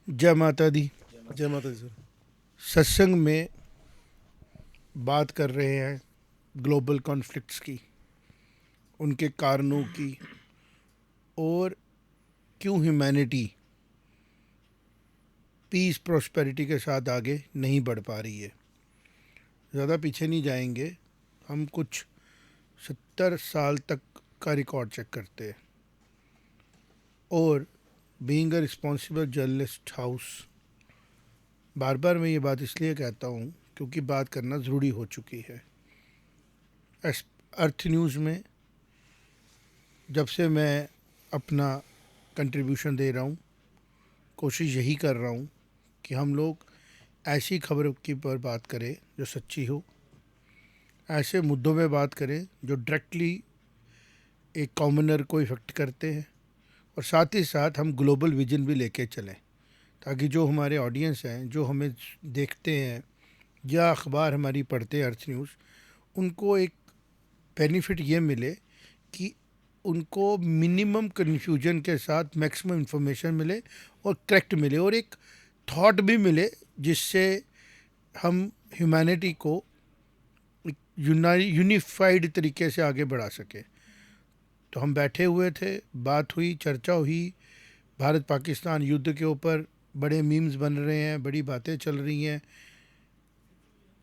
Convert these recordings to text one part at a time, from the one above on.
जय माता दी। जय माता दी सर। सत्संग में बात कर रहे हैं ग्लोबल कॉन्फ्लिक्ट्स की, उनके कारणों की, और क्यों ह्यूमैनिटी पीस प्रॉस्पेरिटी के साथ आगे नहीं बढ़ पा रही है। ज़्यादा पीछे नहीं जाएंगे, हम कुछ 70 साल तक का रिकॉर्ड चेक करते हैं। और being a responsible journalist house, बार बार मैं ये बात इसलिए कहता हूँ क्योंकि बात करना ज़रूरी हो चुकी है। अर्थ न्यूज़ में जब से मैं अपना कंट्रीब्यूशन दे रहा हूँ, कोशिश यही कर रहा हूँ कि हम लोग ऐसी खबर की पर बात करें जो सच्ची हो, ऐसे मुद्दों पे बात करें जो डायरेक्टली एक कॉमनर को इफ़ेक्ट करते हैं, और साथ ही साथ हम ग्लोबल विजन भी लेके चलें, ताकि जो हमारे ऑडियंस हैं, जो हमें देखते हैं या अखबार हमारी पढ़ते हैं अर्थ न्यूज़, उनको एक बेनिफिट ये मिले कि उनको मिनिमम कन्फ्यूजन के साथ मैक्सिमम इन्फॉर्मेशन मिले और करेक्ट मिले, और एक थॉट भी मिले जिससे हम ह्यूमैनिटी को यूनिफाइड तरीके से आगे बढ़ा सकें। तो हम बैठे हुए थे, बात हुई, चर्चा हुई, भारत पाकिस्तान युद्ध के ऊपर बड़े मीम्स बन रहे हैं, बड़ी बातें चल रही हैं,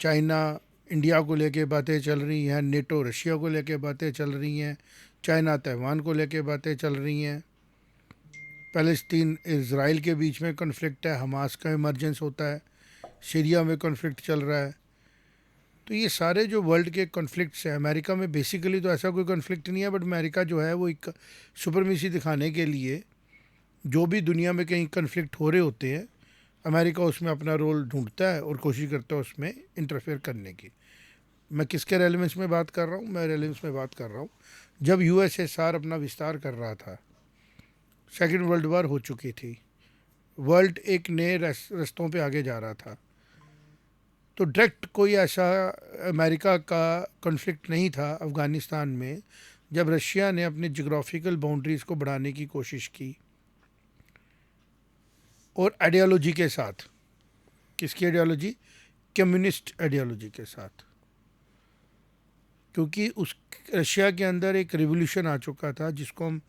चाइना इंडिया को लेके बातें चल रही हैं, नेटो रशिया को लेके बातें चल रही हैं, चाइना ताइवान को लेके बातें चल रही हैं, फ़लस्तीन इज़राइल के बीच में कॉन्फ्लिक्ट है, हमास का इमरजेंस होता है, सीरिया में कॉन्फ्लिक्ट चल रहा है। तो ये सारे जो वर्ल्ड के कॉन्फ्लिक्ट्स हैं, अमेरिका में बेसिकली तो ऐसा कोई कॉन्फ्लिक्ट नहीं है, बट अमेरिका जो है वो एक सुपरमेसी दिखाने के लिए जो भी दुनिया में कहीं कॉन्फ्लिक्ट हो रहे होते हैं, अमेरिका उसमें अपना रोल ढूंढता है और कोशिश करता है उसमें इंटरफेयर करने की। मैं किसके रेलेवेंस में बात कर रहा हूँ? मैं रेलेवेंस में बात कर रहा हूँ जब यूएसएसआर अपना विस्तार कर रहा था, सेकेंड वर्ल्ड वार हो चुकी थी, वर्ल्ड एक नए रस्तों पे आगे जा रहा था, तो डायरेक्ट कोई ऐसा अमेरिका का कॉन्फ्लिक्ट नहीं था अफ़गानिस्तान में। जब रशिया ने अपनी जोग्राफिकल बाउंड्रीज़ को बढ़ाने की कोशिश की और आइडियोलॉजी के साथ, किसकी आइडियोलॉजी? कम्युनिस्ट आइडियोलॉजी के साथ, क्योंकि उस रशिया के अंदर एक रिवोल्यूशन आ चुका था जिसको हम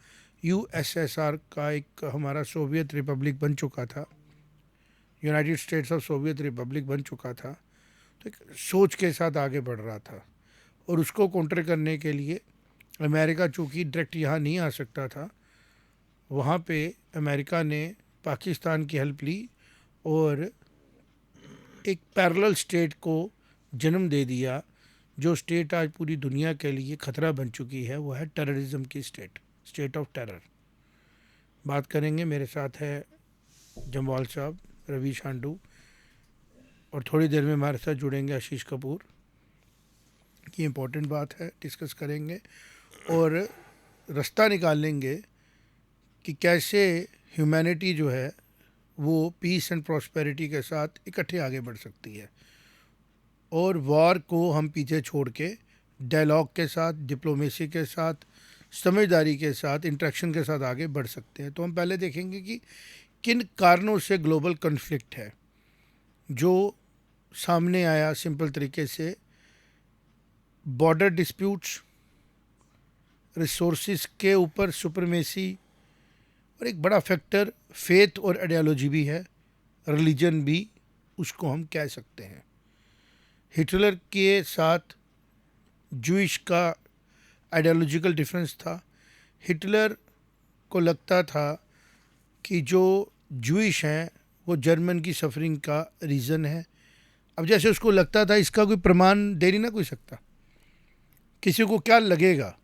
यूएसएसआर का एक हमारा सोवियत रिपब्लिक बन चुका था, United states of Soviet Republic बन चुका था। तो एक सोच के साथ आगे बढ़ रहा था, और उसको काउंटर करने के लिए अमेरिका चूँकि डायरेक्ट यहाँ नहीं आ सकता था, वहाँ पे अमेरिका ने पाकिस्तान की हेल्प ली और एक पैरेलल स्टेट को जन्म दे दिया। जो स्टेट आज पूरी दुनिया के लिए ख़तरा बन चुकी है वो है टेररिज्म की स्टेट, स्टेट ऑफ टेरर। बात करेंगे, मेरे साथ है जम्वाल साहब, रवि शांडू, और थोड़ी देर में हमारे साथ जुड़ेंगे आशीष कपूर। की इम्पोर्टेंट बात है, डिस्कस करेंगे और रास्ता निकालेंगे कि कैसे ह्यूमैनिटी जो है वो पीस एंड प्रॉस्पेरिटी के साथ इकट्ठे आगे बढ़ सकती है, और वॉर को हम पीछे छोड़ के डायलॉग के साथ, डिप्लोमेसी के साथ, समझदारी के साथ, इंटरेक्शन के साथ आगे बढ़ सकते हैं। तो हम पहले देखेंगे कि किन कारणों से ग्लोबल कॉन्फ्लिक्ट है जो सामने आया। सिंपल तरीके से बॉर्डर डिस्प्यूट्स, रिसोर्सेज के ऊपर सुपरमेसी, और एक बड़ा फैक्टर फेथ और आइडियोलॉजी भी है, रिलीजन भी उसको हम कह सकते हैं। हिटलर के साथ जूइश का आइडियोलॉजिकल डिफरेंस था। हिटलर को लगता था कि जो जूइश हैं वो जर्मन की सफरिंग का रीज़न है। अब जैसे उसको लगता था, इसका कोई प्रमाण दे नहीं ना कोई सकता, किसी को क्या लगेगा,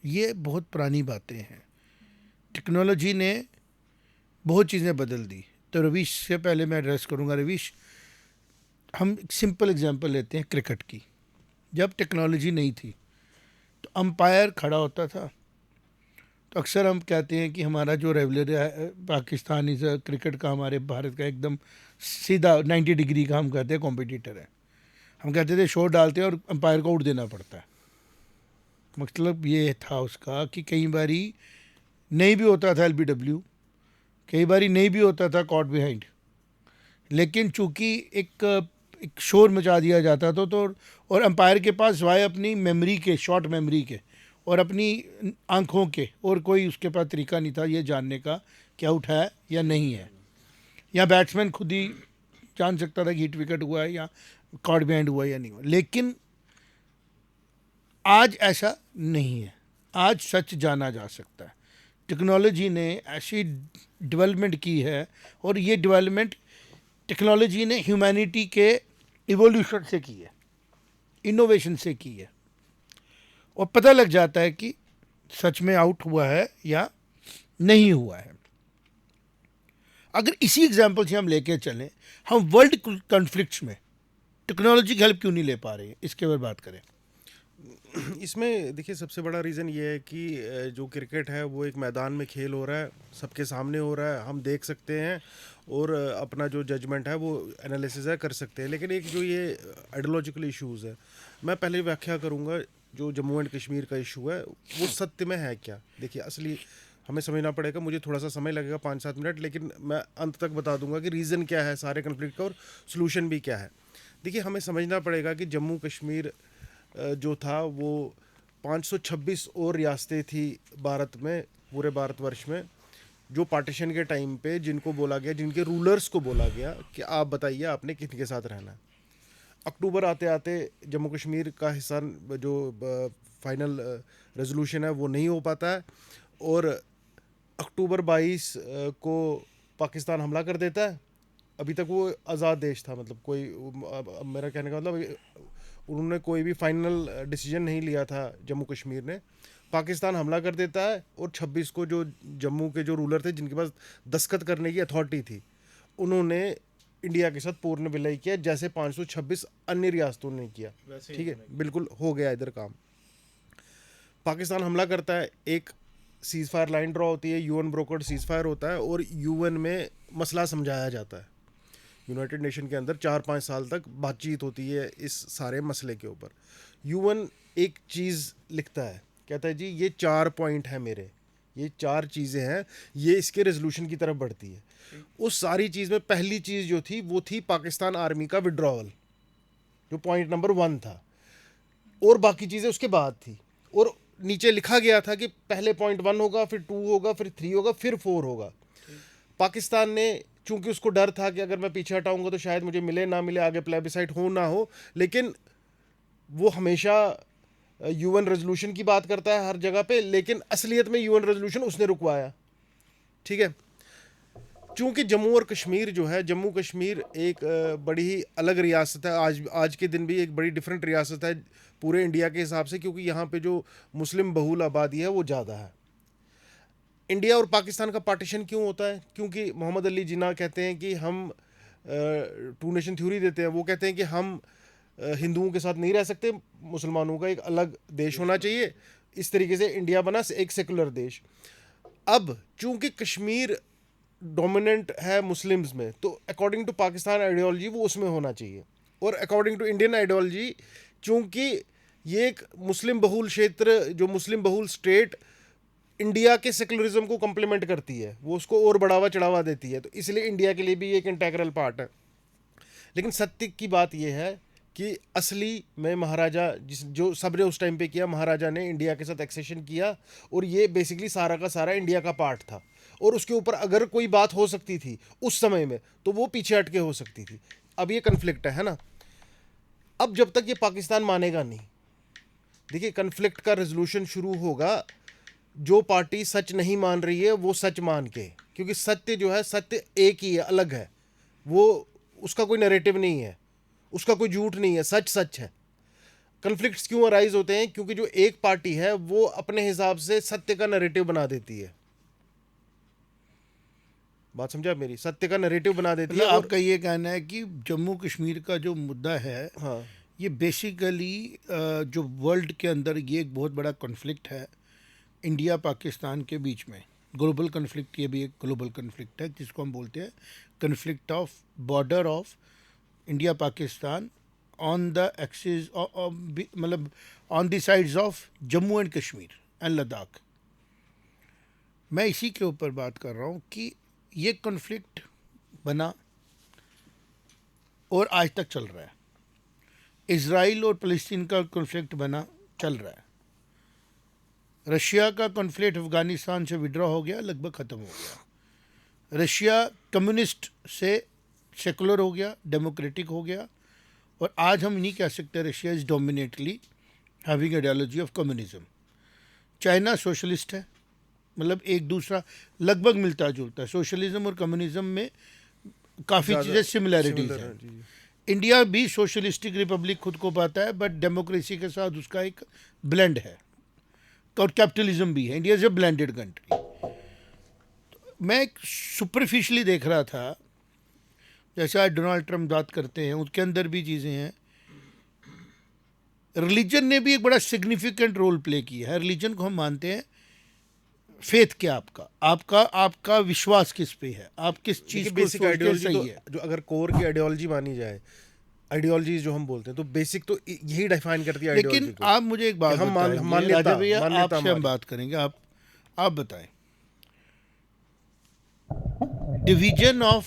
ये बहुत पुरानी बातें हैं। टेक्नोलॉजी ने बहुत चीज़ें बदल दी। तो रवीश से पहले मैं एड्रेस करूँगा। रवीश, हम एक सिंपल एग्जांपल लेते हैं क्रिकेट की। जब टेक्नोलॉजी नहीं थी तो अंपायर खड़ा होता था, तो अक्सर हम कहते हैं कि हमारा जो रेगुलर है पाकिस्तान इज़ क्रिकेट का, हमारे भारत का एकदम सीधा 90 डिग्री का हम कहते हैं कॉम्पिटिटर है। हम कहते थे शॉट डालते हैं और अंपायर को आउट देना पड़ता है। मतलब ये था उसका कि कई बारी नहीं भी होता था एलबीडब्ल्यू, कई बारी नहीं भी होता था कॉट बिहाइंड, लेकिन चूंकि एक शोर मचा दिया जाता था तो और अंपायर के पास वाय अपनी मेमोरी के, शॉर्ट मेमोरी के और अपनी आंखों के, और कोई उसके पास तरीका नहीं था ये जानने का कि आउट है या नहीं है, या बैट्समैन खुद ही जान सकता था कि हिट विकेट हुआ है या कॉर्ड बिहाइंड हुआ है या नहीं हुआ। लेकिन आज ऐसा नहीं है, आज सच जाना जा सकता है। टेक्नोलॉजी ने ऐसी डेवलपमेंट की है, और ये डेवलपमेंट टेक्नोलॉजी ने ह्यूमैनिटी के इवोल्यूशन से की है, इनोवेशन से की है, और पता लग जाता है कि सच में आउट हुआ है या नहीं हुआ है। अगर इसी एग्जाम्पल से हम लेके चलें, हम वर्ल्ड कॉन्फ्लिक्ट्स में टेक्नोलॉजी की हेल्प क्यों नहीं ले पा रहे हैं, इसके बारे में बात करें। इसमें देखिए सबसे बड़ा रीज़न ये है कि जो क्रिकेट है वो एक मैदान में खेल हो रहा है, सबके सामने हो रहा है, हम देख सकते हैं और अपना जो जजमेंट है वो एनालिसिस है कर सकते हैं। लेकिन एक जो ये आइडियोलॉजिकल इश्यूज़ है, मैं पहले व्याख्या करूँगा। जो जम्मू एंड कश्मीर का इशू है वो सत्य में है क्या। देखिए असली हमें समझना पड़ेगा, मुझे थोड़ा सा समय लगेगा 5-7 मिनट, लेकिन मैं अंत तक बता दूंगा कि रीज़न क्या है सारे कन्फ्लिक्ट का और सोल्यूशन भी क्या है। देखिए हमें समझना पड़ेगा कि जम्मू कश्मीर जो था वो 526 और रियासतें थी भारत में, पूरे भारतवर्ष में, जो पार्टीशन के टाइम पे जिनको बोला गया, जिनके रूलर्स को बोला गया कि आप बताइए आपने किन के साथ रहना है। अक्टूबर आते आते जम्मू कश्मीर का हिस्सा जो फाइनल रेजोल्यूशन है वो नहीं हो पाता है, और अक्टूबर 22 को पाकिस्तान हमला कर देता है। अभी तक वो आज़ाद देश था, मतलब कोई मेरा कहने का मतलब उन्होंने कोई भी फाइनल डिसीजन नहीं लिया था जम्मू कश्मीर ने। पाकिस्तान हमला कर देता है और 26 को जो जम्मू के जो रूलर थे जिनके पास दस्तखत करने की अथॉरिटी थी, उन्होंने इंडिया के साथ पूर्ण विलय किया, जैसे 526 अन्य रियासतों ने किया। ठीक है, बिल्कुल हो गया इधर काम। पाकिस्तान हमला करता है, एक सीज़ फायर लाइन ड्रॉ होती है, यूएन ब्रोकर्ड सीज़ फायर होता है और यूएन में मसला समझाया जाता है। यूनाइटेड नेशन के अंदर 4-5 साल तक बातचीत होती है इस सारे मसले के ऊपर। यूएन एक चीज़ लिखता है, कहता है जी ये 4 पॉइंट हैं मेरे, ये 4 चीज़ें हैं, ये इसके रेजोल्यूशन की तरफ बढ़ती है। उस सारी चीज़ में पहली चीज़ जो थी वो थी पाकिस्तान आर्मी का विड्रॉवल, जो पॉइंट नंबर 1 था, और बाकी चीज़ें उसके बाद थी। और नीचे लिखा गया था कि पहले पॉइंट 1 होगा, फिर 2 होगा, फिर 3 होगा, फिर 4 होगा। पाकिस्तान ने, चूंकि उसको डर था कि अगर मैं पीछे हटाऊंगा तो शायद मुझे मिले ना मिले, आगे प्लेबिसाइट हो ना हो, लेकिन वो हमेशा यूएन रेजोल्यूशन की बात करता है हर जगह पे, लेकिन असलियत में यूएन रेजोल्यूशन उसने रुकवाया। ठीक है, चूंकि जम्मू और कश्मीर जो है, जम्मू कश्मीर एक बड़ी ही अलग रियासत है, आज के दिन भी एक बड़ी डिफरेंट रियासत है पूरे इंडिया के हिसाब से, क्योंकि यहाँ पे जो मुस्लिम बहुल आबादी है वो ज़्यादा है। इंडिया और पाकिस्तान का पार्टीशन क्यों होता है? क्योंकि मोहम्मद अली जिन्ना कहते हैं कि हम 2 नेशन थ्योरी देते हैं, वो कहते हैं कि हम हिंदुओं के साथ नहीं रह सकते, मुसलमानों का एक अलग देश होना चाहिए। इस तरीके से इंडिया बना एक सेकुलर देश। अब चूंकि कश्मीर डोमिनेंट है मुस्लिम्स में, तो अकॉर्डिंग टू पाकिस्तान आइडियोलॉजी वो उसमें होना चाहिए, और अकॉर्डिंग टू इंडियन आइडियोलॉजी चूंकि ये एक मुस्लिम बहुल क्षेत्र, जो मुस्लिम बहुल स्टेट इंडिया के सेकुलरिज्म को कम्प्लीमेंट करती है, वो उसको और बढ़ावा चढ़ावा देती है, तो इसलिए इंडिया के लिए भी एक इंटेग्रल पार्ट है। लेकिन सत्य की बात यह है कि असली में महाराजा जो सबने उस टाइम पे किया, महाराजा ने इंडिया के साथ एक्सेशन किया, और ये बेसिकली सारा का सारा इंडिया का पार्ट था, और उसके ऊपर अगर कोई बात हो सकती थी उस समय में तो वो पीछे हटके हो सकती थी। अब ये कन्फ्लिक्ट है ना। अब जब तक ये पाकिस्तान मानेगा नहीं, देखिए कन्फ्लिक्ट का रेजोल्यूशन शुरू होगा जो पार्टी सच नहीं मान रही है वो सच मान के, क्योंकि सत्य जो है, सत्य एक ही है, अलग है, वो उसका कोई नैरेटिव नहीं है, उसका कोई झूठ नहीं है, सच सच है। कन्फ्लिक्ट्स क्यों अराइज होते हैं? क्योंकि जो एक पार्टी है वो अपने हिसाब से सत्य का नैरेटिव बना देती है। बात समझा मेरी? सत्य का नैरेटिव बना देती है। आपका ये कहना है कि जम्मू कश्मीर का जो मुद्दा है, हाँ, ये बेसिकली जो वर्ल्ड के अंदर ये एक बहुत बड़ा कॉन्फ्लिक्ट है इंडिया पाकिस्तान के बीच में, ग्लोबल कन्फ्लिक्ट, ये भी एक ग्लोबल कन्फ्लिक्ट है जिसको हम बोलते हैं conflict of border of India Pakistan on the axis, मतलब on the sides of Jammu and Kashmir and Ladakh. मैं इसी के ऊपर बात कर रहा हूँ कि ये कॉन्फ्लिक्ट बना और आज तक चल रहा है। इजराइल और फ़लस्तीन का कॉन्फ्लिक्ट बना चल रहा है। रशिया का कॉन्फ्लिक्ट अफ़गानिस्तान से विड्रॉ हो गया, लगभग ख़त्म हो गया। रशिया कम्युनिस्ट से सेकुलर हो गया, डेमोक्रेटिक हो गया, और आज हम नहीं कह सकते Russia is डोमिनेटली having ideology of communism. China socialist है, मतलब एक दूसरा लगभग मिलता जुलता है। सोशलिज्म और कम्युनिज्म में काफ़ी ज़्यादा चीज़ें सिमिलैरिटीज़ सिमिलर हैं। है जी। इंडिया भी सोशलिस्टिक रिपब्लिक खुद को पाता है, बट डेमोक्रेसी के साथ उसका एक ब्लेंड है, और कैपिटलिज्म भी है। India is a blended country. मैं एक सुपरफिशली देख रहा था, जैसे आज डोनाल्ड ट्रम्प बात करते हैं, उसके अंदर भी चीज़ें हैं। रिलीजन ने भी एक बड़ा सिग्निफिकेंट रोल प्ले किया है। रिलीजन को हम मानते हैं, फेथ क्या आपका आपका आपका विश्वास किस पे है, आप किस चीज़ देखिए को बेसिक सोचते आइडियोलॉजी सही तो है। जो अगर कोर की आइडियोलॉजी मानी जाए, आइडियोलॉजी जो हम बोलते हैं, तो बेसिक तो यही डिफाइन करती है लेकिन आइडियोलॉजी को आप मुझे एक बात कि हम बताएंगे, मान्यता राजा भैया मान्यता आपसे हम हमारी। बात करेंगे, आप बताएं। डिवीजन ऑफ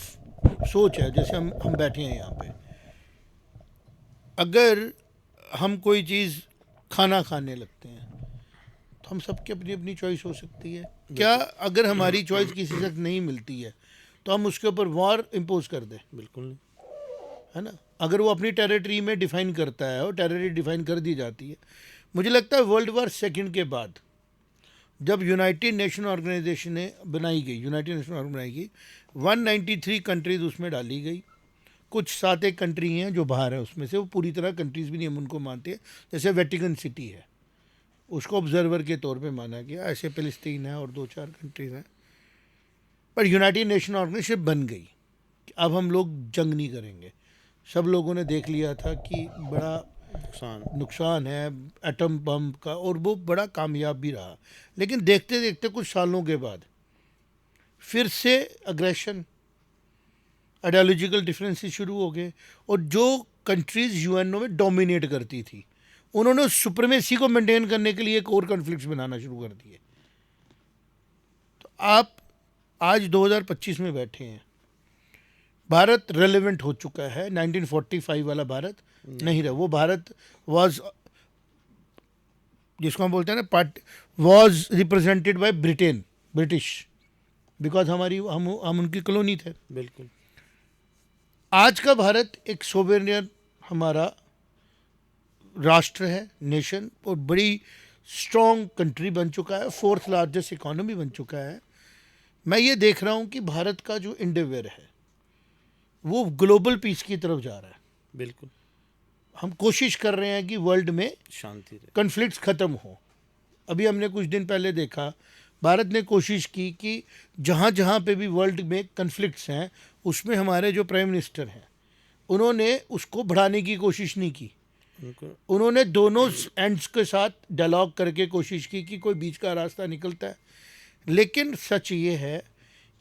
सोच है, जैसे हम बैठे हैं यहाँ पे, अगर हम कोई चीज़ खाना खाने लगते हैं तो हम सबकी अपनी अपनी चॉइस हो सकती है क्या? अगर हमारी चॉइस किसी से नहीं मिलती है तो हम उसके ऊपर वॉर इम्पोज कर दें? बिल्कुल नहीं। है ना? अगर वो अपनी टेरिटरी में डिफाइन करता है और टेरिटरी डिफाइन कर दी जाती है, मुझे लगता है वर्ल्ड वॉर सेकंड के बाद जब यूनाइटेड नेशन ऑर्गेनाइजेशन ने बनाई गई, यूनाइटेड नेशन ऑर्गेनाइज की 193 कंट्रीज उसमें डाली गई। कुछ 7 एक कंट्री हैं जो बाहर है उसमें से, वो पूरी तरह कंट्रीज़ भी नहीं हम उनको मानते हैं। जैसे वेटिकन सिटी है, उसको ऑब्जर्वर के तौर पे माना गया। ऐसे फ़लस्तीन है और 2-4 कंट्रीज़ हैं। पर यूनाइटेड नेशन ऑर्गेनाइजेशन बन गई कि अब हम लोग जंग नहीं करेंगे। सब लोगों ने देख लिया था कि बड़ा नुकसान है एटम बम का, और वो बड़ा कामयाब भी रहा। लेकिन देखते देखते कुछ सालों के बाद फिर से अग्रेशन, आइडियोलॉजिकल डिफरेंसेस शुरू हो गए, और जो कंट्रीज़ यूएनओ में डोमिनेट करती थी उन्होंने उस सुप्रीमेसी को मेंटेन करने के लिए एक और कॉन्फ्लिक्ट्स बनाना शुरू कर दिए। तो आप आज 2025 में बैठे हैं, भारत रेलेवेंट हो चुका है। 1945 वाला भारत नहीं रहा। वो भारत वाज, जिसको हम बोलते हैं ना, part was represented by Britain, British, because हमारी हम उनकी कॉलोनी थे। बिल्कुल। आज का भारत एक सोवेरियन हमारा राष्ट्र है, नेशन, और बड़ी स्ट्रॉन्ग कंट्री बन चुका है, 4th लार्जेस्ट इकोनॉमी बन चुका है। मैं ये देख रहा हूँ कि भारत का जो इंडेवर है वो ग्लोबल पीस की तरफ जा रहा है। बिल्कुल हम कोशिश कर रहे हैं कि वर्ल्ड में शांति रहे। कन्फ्लिक्ट्स ख़त्म हो। अभी हमने कुछ दिन पहले देखा, भारत ने कोशिश की कि जहाँ जहाँ पे भी वर्ल्ड में कन्फ्लिक्ट्स हैं उसमें हमारे जो प्राइम मिनिस्टर हैं उन्होंने उसको बढ़ाने की कोशिश नहीं की। उन्होंने दोनों एंड्स के साथ डायलॉग करके कोशिश की कि कोई बीच का रास्ता निकलता है। लेकिन सच ये है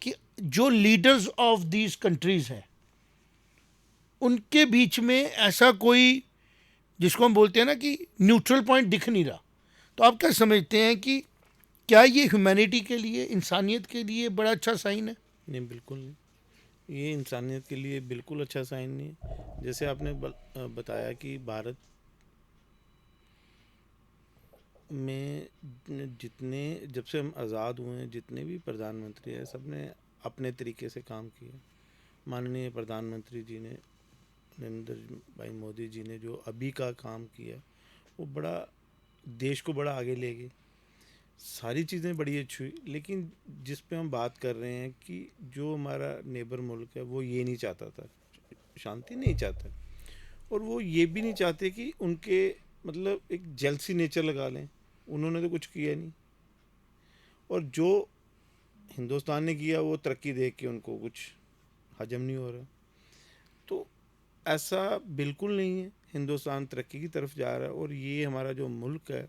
कि जो लीडर्स ऑफ दीज कंट्रीज़ हैं उनके बीच में ऐसा कोई, जिसको हम बोलते हैं ना कि न्यूट्रल पॉइंट, दिख नहीं रहा। तो आप क्या समझते हैं कि क्या ये ह्यूमैनिटी के लिए, इंसानियत के लिए बड़ा अच्छा साइन है? नहीं, बिल्कुल नहीं। ये इंसानियत के लिए बिल्कुल अच्छा साइन नहीं है। जैसे आपने बताया कि भारत में जितने, जब से हम आज़ाद हुए हैं, जितने भी प्रधानमंत्री हैं सब ने अपने तरीके से काम किया। माननीय प्रधानमंत्री जी ने, नरेंद्र भाई मोदी जी ने जो अभी का काम किया वो बड़ा, देश को बड़ा आगे ले गए। सारी चीज़ें बड़ी अच्छी हुई, लेकिन जिस पे हम बात कर रहे हैं कि जो हमारा नेबर मुल्क है वो ये नहीं चाहता था, शांति नहीं चाहता, और वो ये भी नहीं चाहते कि उनके मतलब एक जेलसी नेचर लगा लें। उन्होंने तो कुछ किया नहीं, और जो हिंदुस्तान ने किया वो तरक्की देख के उनको कुछ हजम नहीं हो रहा। तो ऐसा बिल्कुल नहीं है। हिंदुस्तान तरक्की की तरफ जा रहा है, और ये हमारा जो मुल्क है,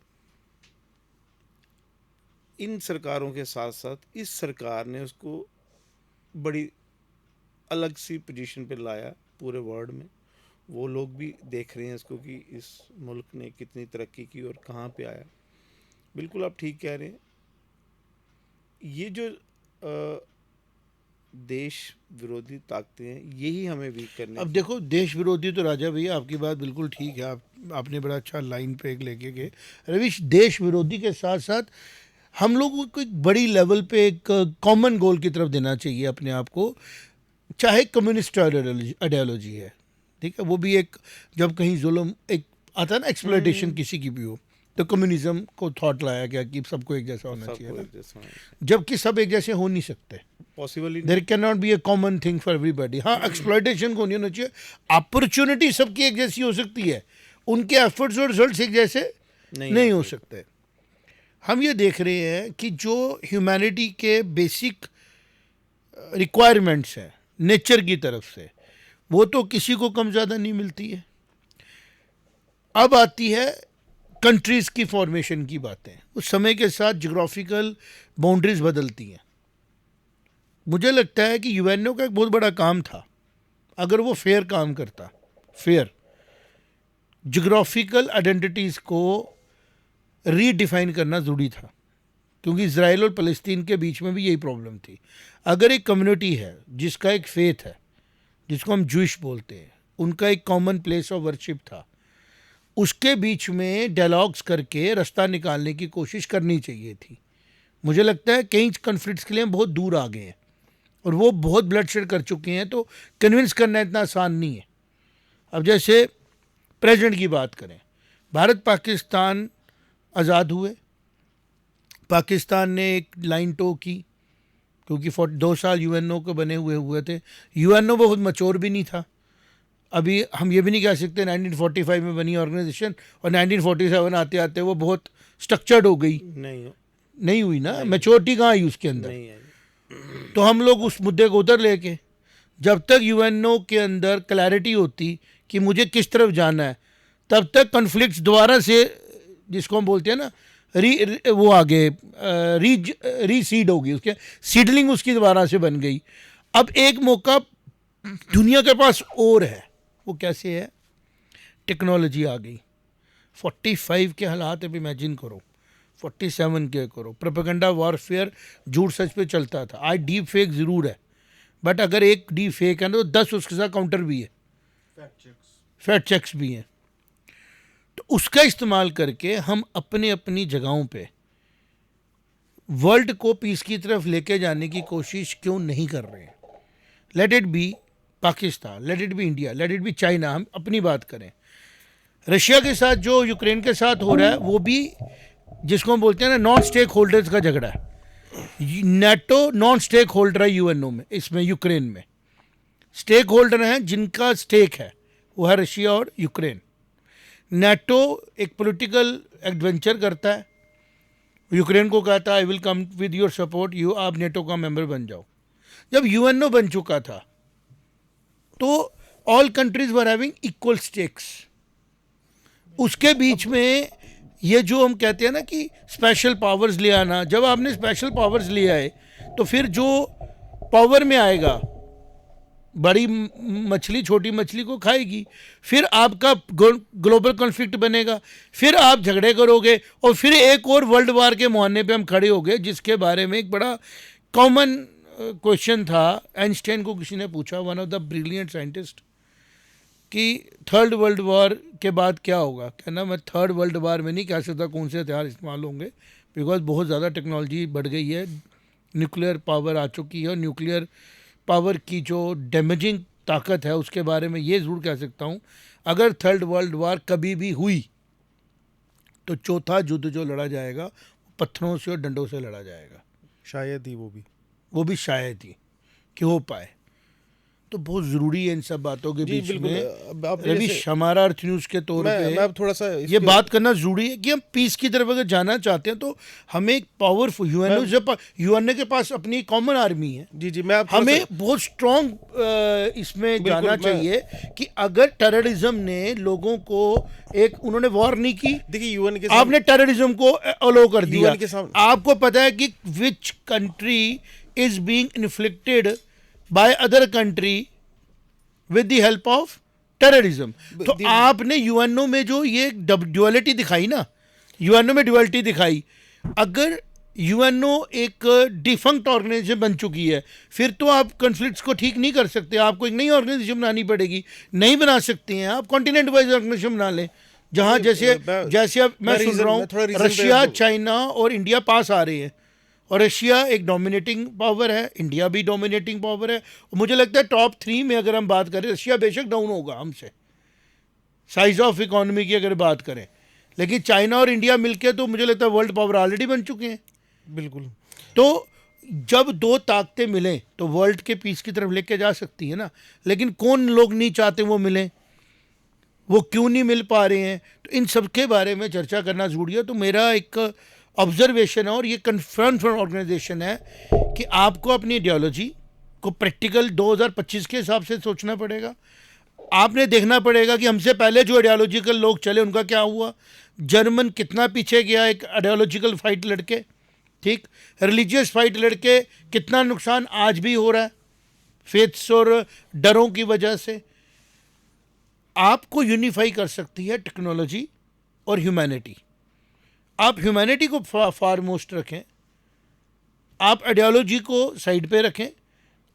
इन सरकारों के साथ साथ इस सरकार ने उसको बड़ी अलग सी पोजीशन पे लाया पूरे वर्ल्ड में। वो लोग भी देख रहे हैं इसको कि इस मुल्क ने कितनी तरक्की की और कहाँ पे आया। बिल्कुल आप ठीक कह रहे हैं। ये जो देश विरोधी ताकतें हैं, यही हमें वीक करने अब देखो, देश विरोधी तो राजा भैया आपकी बात बिल्कुल ठीक है, आपने बड़ा अच्छा लाइन पे एक लेके गए रविश। देश विरोधी के साथ साथ हम लोगों को एक बड़ी लेवल पे एक कॉमन गोल की तरफ देना चाहिए अपने आप को, चाहे कम्युनिस्ट आइडियोलॉजी है, ठीक है, वो भी एक, जब कहीं जुल्म एक आता है ना, एक्सप्लॉयटेशन किसी की भी हो, तो कम्युनिज्म को थॉट लाया गया कि सबको एक जैसा होना चाहिए सबको ना, एक जैसा जबकि सब एक जैसे हो नहीं सकते। पॉसिबल ही there can not be a common thing for everybody. हाँ, एक्सप्लॉयटेशन को नहीं होना चाहिए, अपॉर्चुनिटी सबकी एक जैसी हो सकती है, उनके एफर्ट्स और रिजल्ट्स एक जैसे नहीं हो सकते। हम ये देख रहे हैं कि जो ह्यूमैनिटी के बेसिक रिक्वायरमेंट्स हैं नेचर की तरफ से, वो तो किसी को कम ज़्यादा नहीं मिलती है। अब आती है कंट्रीज़ की फॉर्मेशन की बातें। उस समय के साथ जियोग्राफिकल बाउंड्रीज बदलती हैं। मुझे लगता है कि यूएनओ का एक बहुत बड़ा काम था, अगर वो फेयर काम करता, फेयर जियोग्राफिकल आइडेंटिटीज़ को रीडिफाइन करना ज़रूरी था, क्योंकि इज़राइल और फ़लस्तीन के बीच में भी यही प्रॉब्लम थी। अगर एक कम्युनिटी है जिसका एक फेथ है, जिसको हम जूइश बोलते हैं, उनका एक कॉमन प्लेस ऑफ वर्शिप था, उसके बीच में डायलॉग्स करके रास्ता निकालने की कोशिश करनी चाहिए थी। मुझे लगता है कई कॉन्फ्लिक्ट्स के लिए हम बहुत दूर आ गए हैं और वो बहुत ब्लडशेड कर चुके हैं, तो कन्विंस करना इतना आसान नहीं है। अब जैसे प्रेजेंट की बात करें, भारत पाकिस्तान आज़ाद हुए, पाकिस्तान ने एक लाइन टो की, क्योंकि 2 साल यूएनओ के बने हुए थे। यूएनओ बहुत मैच्योर भी नहीं था। अभी हम ये भी नहीं कह सकते 1945 में बनी ऑर्गेनाइजेशन और 1947 आते आते वो बहुत स्ट्रक्चर्ड हो गई, नहीं हुई ना, मैच्योरिटी कहाँ आई उसके अंदर। नहीं है। तो हम लोग उस मुद्दे को उधर लेके, जब तक यूएनओ के अंदर क्लैरिटी होती कि मुझे किस तरफ जाना है, तब तक कॉन्फ्लिक्ट्स दोबारा से, जिसको हम बोलते हैं ना, वो आगे रीसीड होगी, उसके सीडलिंग उसकी दोबारा से बन गई। अब एक मौका दुनिया के पास और है, वो कैसे है? टेक्नोलॉजी आ गई। 45 के हालात अब इमेजिन करो, 47 के करो। प्रोपेगेंडा वॉरफेयर झूठ सच पे चलता था, आज डीप फेक ज़रूर है, बट अगर एक डीप फेक है ना तो 10 उसके साथ काउंटर भी है, फैक्ट चेक्स भी हैं। तो उसका इस्तेमाल करके हम अपने अपनी जगहों पे वर्ल्ड को पीस की तरफ लेके जाने की कोशिश क्यों नहीं कर रहे हैं? Let it be Pakistan, let it be India, let it be China. हम अपनी बात करें, रशिया के साथ जो यूक्रेन के साथ हो रहा है, वो भी जिसको हम बोलते हैं ना, नॉन स्टेक होल्डर्स का झगड़ा है। नेटो नॉन स्टेक होल्डर है यूएनओ में, इसमें यूक्रेन में स्टेक होल्डर हैं जिनका स्टेक है, वो है रशिया और यूक्रेन। नेटो एक पॉलिटिकल एडवेंचर करता है, यूक्रेन को कहता है I will come with your support, आप नेटो का मेंबर बन जाओ। जब यूएनओ बन चुका था तो all countries were having equal stakes. उसके बीच में ये जो हम कहते हैं ना कि स्पेशल पावर्स ले आना, जब आपने स्पेशल पावर्स ले आए तो फिर जो पावर में आएगा, बड़ी मछली छोटी मछली को खाएगी, फिर आपका ग्लोबल कॉन्फ्लिक्ट बनेगा, फिर आप झगड़े करोगे और फिर एक और वर्ल्ड वार के मुहाने पे हम खड़े हो गए, जिसके बारे में एक बड़ा कॉमन क्वेश्चन था। आइंस्टाइन को किसी ने पूछा, one of the brilliant scientist, कि थर्ड वर्ल्ड वॉर के बाद क्या होगा। कहना मैं थर्ड वर्ल्ड वॉर में नहीं कह सकता कौन से हथियार इस्तेमाल होंगे, बिकॉज बहुत ज़्यादा टेक्नोलॉजी बढ़ गई है, न्यूक्लियर पावर आ चुकी है, और न्यूक्लियर पावर की जो डैमेजिंग ताकत है उसके बारे में ये ज़रूर कह सकता हूँ, अगर थर्ड वर्ल्ड वॉर कभी भी हुई तो चौथा युद्ध जो लड़ा जाएगा वो पत्थरों से और डंडों से लड़ा जाएगा। शायद ही वो भी शायद ही कि हो पाए। तो बहुत ज़रूरी है इन सब बातों के बीच में रविश, हमारा अर्थ न्यूज़ के तौर पे मैं अब थोड़ा सा ये बात करना ज़रूरी है कि हम पीस की तरफ अगर जाना चाहते हैं तो हमें एक पावरफुल यूएनओ के पास अपनी कॉमन आर्मी है। जी मैं हमें बहुत स्ट्रॉन्ग इसमें जाना चाहिए कि अगर टेररिज्म ने लोगों को उन्होंने वॉर नहीं की, देखिए यूएन के आपने टेररिज्म को अलो कर दिया। आपको पता है कि which country is being inflicted by other country with the help of terrorism. तो आपने यूएनओ में जो ये ड्युअलिटी दिखाई ना, यूएनओ में ड्युअलिटी दिखाई, अगर यूएनओ एक डिफंक्ट ऑर्गेनाइजेशन बन चुकी है, फिर तो आप कॉन्फ्लिक्ट्स को ठीक नहीं कर सकते, आपको एक नई ऑर्गेनाइजेशन बनानी पड़ेगी। नहीं बना सकते हैं आप, कॉन्टिनेंट वाइज ऑर्गेनाइजेशन बना लें, जहाँ जैसे जैसे अब मैं सुन रहा हूँ रशिया, चाइना और इंडिया पास आ रहे हैं, और रशिया एक डोमिनेटिंग पावर है, इंडिया भी डोमिनेटिंग पावर है, और मुझे लगता है टॉप 3 में अगर हम बात करें, रशिया बेशक डाउन होगा हमसे साइज ऑफ इकोनॉमी की अगर बात करें, लेकिन चाइना और इंडिया मिलके तो मुझे लगता है वर्ल्ड पावर ऑलरेडी बन चुके हैं। बिल्कुल। तो जब दो ताकतें मिलें तो वर्ल्ड के पीस की तरफ लेके जा सकती है ना, लेकिन कौन लोग नहीं चाहते वो मिलें, वो क्यों नहीं मिल पा रहे हैं, तो इन सब के बारे में चर्चा करना जरूरी है। तो मेरा एक ऑब्जर्वेशन है, और ये कन्फर्म ऑर्गेनाइजेशन है, कि आपको अपनी आइडियोलॉजी को प्रैक्टिकल 2025 के हिसाब से सोचना पड़ेगा। आपने देखना पड़ेगा कि हमसे पहले जो आइडियोलॉजिकल लोग चले उनका क्या हुआ, जर्मन कितना पीछे गया एक आइडियोलॉजिकल फाइट लड़के, ठीक, रिलीजियस फाइट लड़के कितना नुकसान आज भी हो रहा है फेथ्स और डरों की वजह से। आपको यूनिफाई कर सकती है टेक्नोलॉजी और ह्यूमैनिटी। आप ह्यूमैनिटी को फार मोस्ट रखें, आप आइडियोलॉजी को साइड पे रखें,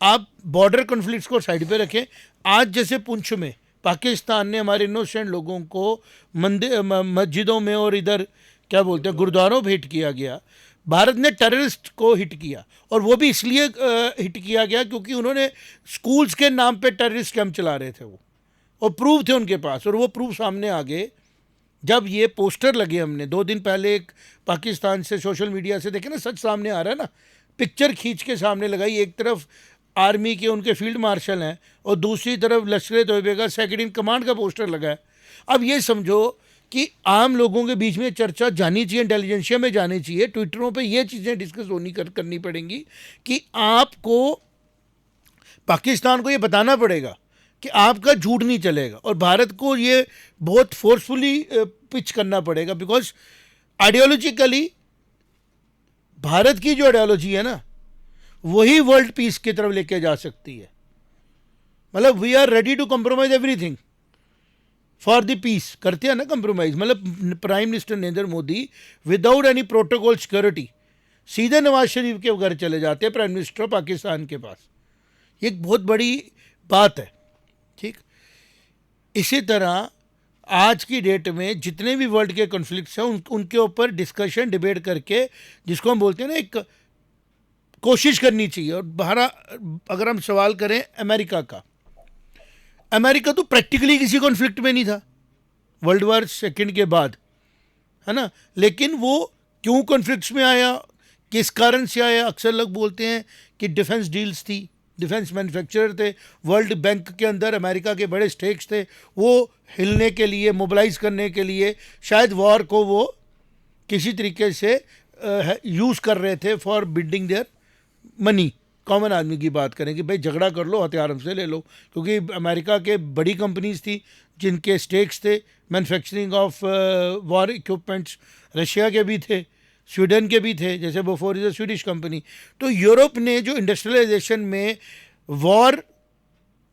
आप बॉर्डर कॉन्फ्लिक्ट्स को साइड पे रखें। आज जैसे पुंछ में पाकिस्तान ने हमारे इनोसेंट लोगों को मंदिर मस्जिदों में और इधर क्या बोलते हैं गुरुद्वारों में हिट किया गया, भारत ने टेररिस्ट को हिट किया, और वो भी इसलिए हिट किया गया क्योंकि उन्होंने स्कूल्स के नाम पे टेररिस्ट कैंप चला रहे थे वो, और प्रूफ थे उनके पास, और वो प्रूफ सामने आ गए जब ये पोस्टर लगे। हमने 2 दिन पहले एक पाकिस्तान से सोशल मीडिया से देखे ना, सच सामने आ रहा है ना, पिक्चर खींच के सामने लगाई, एक तरफ आर्मी के उनके फील्ड मार्शल हैं और दूसरी तरफ लश्कर तोयबा का सेकंड इन कमांड का पोस्टर लगा है। अब ये समझो कि आम लोगों के बीच में चर्चा जानी चाहिए, इंटेलिजेंसिया में जानी चाहिए, ट्विटरों पे ये चीज़ें डिस्कस करनी पड़ेंगी कि आपको पाकिस्तान को ये बताना पड़ेगा कि आपका झूठ नहीं चलेगा, और भारत को ये बहुत फोर्सफुली पिच करना पड़ेगा, बिकॉज आइडियोलॉजिकली भारत की जो आइडियोलॉजी है ना, वही वर्ल्ड पीस की तरफ लेके जा सकती है। मतलब we are ready to compromise everything for the peace, करते हैं ना कंप्रोमाइज। मतलब prime minister Narendra Modi without any protocol security सीधे नवाज शरीफ के घर चले जाते हैं, प्राइम मिनिस्टर पाकिस्तान के पास। ये एक बहुत बड़ी बात है, ठीक। इसी तरह आज की डेट में जितने भी वर्ल्ड के कॉन्फ्लिक्ट्स हैं उनके ऊपर डिस्कशन डिबेट करके, जिसको हम बोलते हैं ना, एक कोशिश करनी चाहिए। और अगर हम सवाल करें अमेरिका का, अमेरिका तो प्रैक्टिकली किसी कॉन्फ्लिक्ट में नहीं था वर्ल्ड वॉर सेकंड के बाद, है ना, लेकिन वो क्यों कॉन्फ्लिक्ट्स में आया, किस कारण से आया? अक्सर लोग बोलते हैं कि डिफेंस डील्स थी, डिफेंस मैन्युफैक्चरर थे, वर्ल्ड बैंक के अंदर अमेरिका के बड़े स्टेक्स थे, वो हिलने के लिए, मोबिलाइज करने के लिए शायद वॉर को वो किसी तरीके से यूज़ कर रहे थे for building their money. Common आदमी की बात करें कि भाई झगड़ा कर लो, हथियार हमसे ले लो, क्योंकि अमेरिका के बड़ी कंपनीज थी जिनके स्टेक्स थे manufacturing of war equipments, Russia के भी थे, स्वीडन के भी थे, जैसे बोफोर इज अ स्वीडिश कंपनी। तो यूरोप ने जो इंडस्ट्रियलाइजेशन में वॉर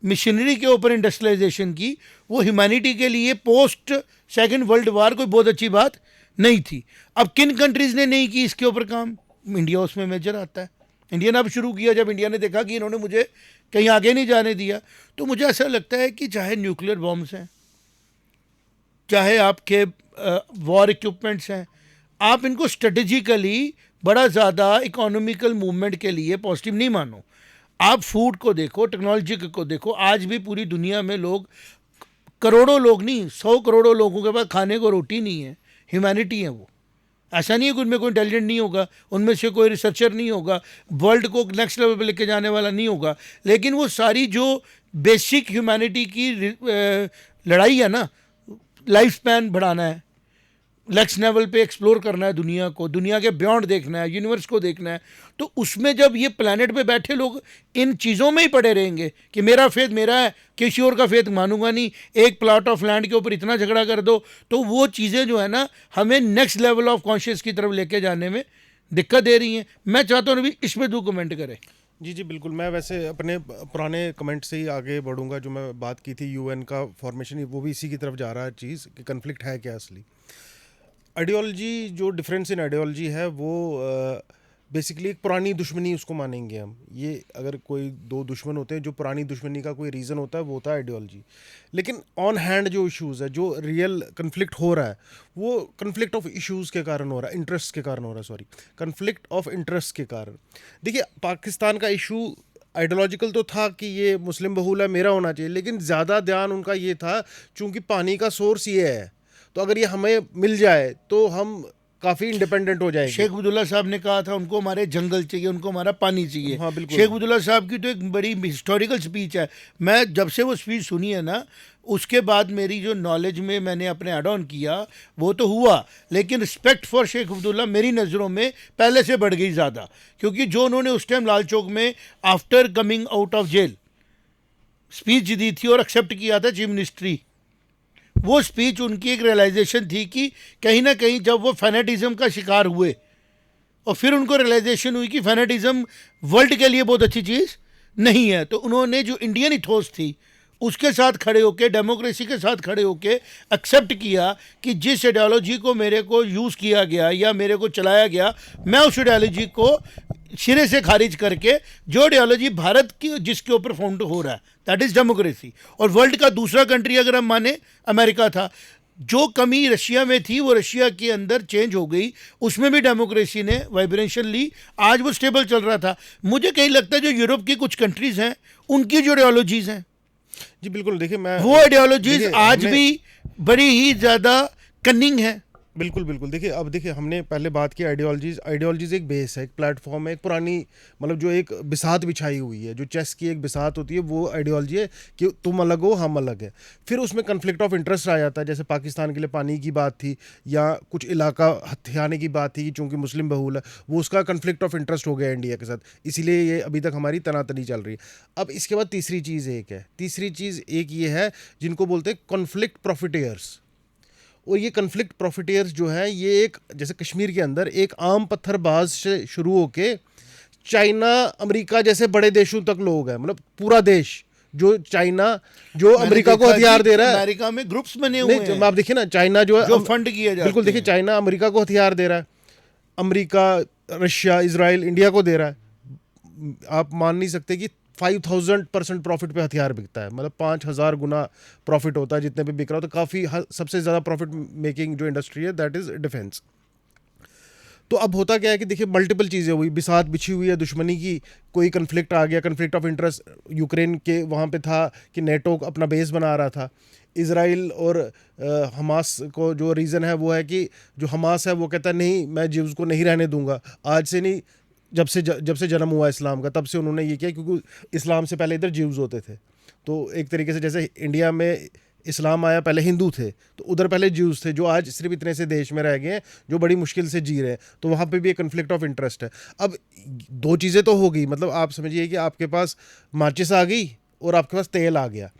मशीनरी के ऊपर इंडस्ट्रियलाइजेशन की, वो ह्यूमैनिटी के लिए पोस्ट सेकंड वर्ल्ड वॉर कोई बहुत अच्छी बात नहीं थी। अब किन कंट्रीज़ ने नहीं की इसके ऊपर काम? इंडिया उसमें मेजर आता है। इंडिया ने अब शुरू किया, जब इंडिया ने देखा कि इन्होंने मुझे कहीं आगे नहीं जाने दिया। तो मुझे ऐसा लगता है कि चाहे न्यूक्लियर बॉम्ब्स हैं, चाहे आपके वॉर इक्विपमेंट्स हैं, आप इनको स्ट्रेटेजिकली बड़ा ज़्यादा इकोनॉमिकल मूवमेंट के लिए पॉजिटिव नहीं मानो। आप फूड को देखो, टेक्नोलॉजी को देखो, आज भी पूरी दुनिया में लोग, करोड़ों लोग नहीं, 100 करोड़ों लोगों के पास खाने को रोटी नहीं है। ह्यूमैनिटी है वो। ऐसा नहीं है कि उनमें कोई इंटेलिजेंट नहीं होगा, उनमें से कोई रिसर्चर नहीं होगा, वर्ल्ड को नेक्स्ट लेवल पे लेके जाने वाला नहीं होगा, लेकिन वो सारी जो बेसिक ह्यूमैनिटी की लड़ाई है ना, लाइफ स्पैन बढ़ाना है, नेक्स्ट लेवल पे एक्सप्लोर करना है दुनिया को, दुनिया के बियॉन्ड देखना है, यूनिवर्स को देखना है, तो उसमें जब ये प्लैनेट पे बैठे लोग इन चीज़ों में ही पड़े रहेंगे कि मेरा फेथ मेरा है, किसी और का फेथ मानूंगा नहीं, एक प्लॉट ऑफ लैंड के ऊपर इतना झगड़ा कर दो, तो वो चीज़ें जो है ना हमें नेक्स्ट लेवल ऑफ कॉन्शियस की तरफ लेके जाने में दिक्कत दे रही हैं। मैं चाहता हूँ अभी इस पर 2 कमेंट करें। जी बिल्कुल। मैं वैसे अपने पुराने कमेंट से ही आगे बढ़ूंगा। जो मैं बात की थी यूएन का फॉर्मेशन, वो भी इसी की तरफ जा रहा है चीज़ कि कन्फ्लिक्ट है क्या असली। आइडियोलॉजी, जो डिफरेंस इन आइडियोलॉजी है वो बेसिकली एक पुरानी दुश्मनी उसको मानेंगे हम। ये अगर कोई दो दुश्मन होते हैं, जो पुरानी दुश्मनी का कोई रीज़न होता है वो होता है आइडियोलॉजी। लेकिन ऑन हैंड जो इश्यूज़ है, जो रियल कन्फ्लिक्ट हो रहा है, वो कन्फ्लिक्ट ऑफ इश्यूज़ के कारण हो रहा है, इंटरेस्ट के कारण हो रहा है, सॉरी, कन्फ्लिक्ट ऑफ इंटरेस्ट के कारण। देखिए, पाकिस्तान का इशू आइडियोलॉजिकल तो था कि ये मुस्लिम बहुल है, मेरा होना चाहिए, लेकिन ज़्यादा ध्यान उनका ये था चूँकि पानी का सोर्स ये है, तो अगर ये हमें मिल जाए तो हम काफ़ी इंडिपेंडेंट हो जाएंगे। शेख अब्दुल्ला साहब ने कहा था उनको हमारे जंगल चाहिए, उनको हमारा पानी चाहिए। हाँ, बिल्कुल। शेख अब्दुल्ला साहब की तो एक बड़ी हिस्टोरिकल स्पीच है। मैं जब से वो स्पीच सुनी है ना, उसके बाद मेरी जो नॉलेज में मैंने अपने एड ऑन किया वो तो हुआ, लेकिन रिस्पेक्ट फॉर शेख अब्दुल्ला मेरी नज़रों में पहले से बढ़ गई ज़्यादा, क्योंकि जो उन्होंने उस टाइम लाल चौक में after coming out of jail speech दी थी और एक्सेप्ट किया था चीफ मिनिस्ट्री, वो स्पीच उनकी एक रियलाइजेशन थी कि कहीं ना कहीं जब वो फैनेटिज्म का शिकार हुए और फिर उनको रियलाइजेशन हुई कि फैनेटिज्म वर्ल्ड के लिए बहुत अच्छी चीज़ नहीं है, तो उन्होंने जो इंडियन इथोस थी उसके साथ खड़े होके, डेमोक्रेसी के साथ खड़े होके एक्सेप्ट किया कि जिस आइडियोलॉजी को मेरे को यूज़ किया गया या मेरे को चलाया गया, मैं उस आइडियोलॉजी को सिरे से खारिज करके जो आइडियोलॉजी भारत की जिसके ऊपर फाउंड हो रहा है, दैट इज़ डेमोक्रेसी। और वर्ल्ड का दूसरा कंट्री अगर हम माने अमेरिका था। जो कमी रशिया में थी वो रशिया के अंदर चेंज हो गई, उसमें भी डेमोक्रेसी ने वाइब्रेशन ली, आज वो स्टेबल चल रहा था। मुझे कहीं लगता है जो यूरोप की कुछ कंट्रीज़ हैं उनकी जो आइडियोलॉजीज़ हैं, जी बिल्कुल, देखिए मैं वो आइडियोलॉजीज देखिए, आज हमने- भी बड़ी ही ज़्यादा कनिंग है। बिल्कुल बिल्कुल, देखिए अब देखिए हमने पहले बात की आइडियोलॉजीज एक बेस है, एक प्लेटफॉर्म है, एक पुरानी मतलब जो एक बिसात बिछाई हुई है, जो चेस की एक बिसात होती है, वो आइडियोलॉजी है कि तुम अलग हो हम अलग है। फिर उसमें कन्फ्लिक्ट ऑफ इंटरेस्ट आ जाता है, जैसे पाकिस्तान के लिए पानी की बात थी या कुछ इलाका हथियाने की बात थी कि चूँकि मुस्लिम बहुल है, वो उसका कन्फ्लिक्ट ऑफ इंटरेस्ट हो गया इंडिया के साथ, इसीलिए ये अभी तक हमारी तनातनी चल रही है। अब इसके बाद तीसरी चीज़ एक ये है जिनको बोलते हैं कॉन्फ्लिक्ट प्रॉफिटेयर्स। और ये कन्फ्लिक्ट प्रॉफिटेयर्स जो है, ये एक जैसे कश्मीर के अंदर एक आम पत्थरबाज से शुरू होके चाइना अमेरिका जैसे बड़े देशों तक लोग हैं, मतलब पूरा देश जो चाइना जो अमेरिका को हथियार दे रहा है। अमेरिका में ग्रुप्स बने हुए नहीं, हैं आप देखिए ना, चाइना जो है जो फंड किए जाते बिल्कुल, देखिए हैं। चाइना अमेरिका को हथियार दे रहा है, अमेरिका, रशिया, इजराइल इंडिया को दे रहा है। आप मान नहीं सकते कि 5000% प्रॉफिट पे हथियार बिकता है, मतलब 5000 गुना प्रॉफिट होता है जितने पे बिक रहा हो। तो काफ़ी सबसे ज़्यादा प्रॉफिट मेकिंग जो इंडस्ट्री है दैट इज़ डिफेंस। तो अब होता क्या है कि देखिए मल्टीपल चीज़ें हुई, बिसात बिछी हुई है दुश्मनी की, कोई कन्फ्लिक्ट आ गया, कन्फ्लिक्ट ऑफ इंटरेस्ट यूक्रेन के वहाँ पे था कि नेटो अपना बेस बना रहा था। इजराइल और हमास को जो रीज़न है वो है कि जो हमास है वो कहता है नहीं, मैं ज्यूज़ को नहीं रहने दूंगा। आज से नहीं, जब से जन्म हुआ इस्लाम का, तब से उन्होंने ये किया, क्योंकि इस्लाम से पहले इधर ज्यूज़ होते थे। तो एक तरीके से जैसे इंडिया में इस्लाम आया, पहले हिंदू थे, तो उधर पहले ज्यूज़ थे, जो आज सिर्फ इतने से देश में रह गए हैं जो बड़ी मुश्किल से जी रहे हैं। तो वहाँ पे भी एक कन्फ्लिक्ट ऑफ इंटरेस्ट है। अब दो चीज़ें तो हो गई, मतलब आप समझिए कि आपके पास माचिस आ गई और आपके पास तेल आ गया।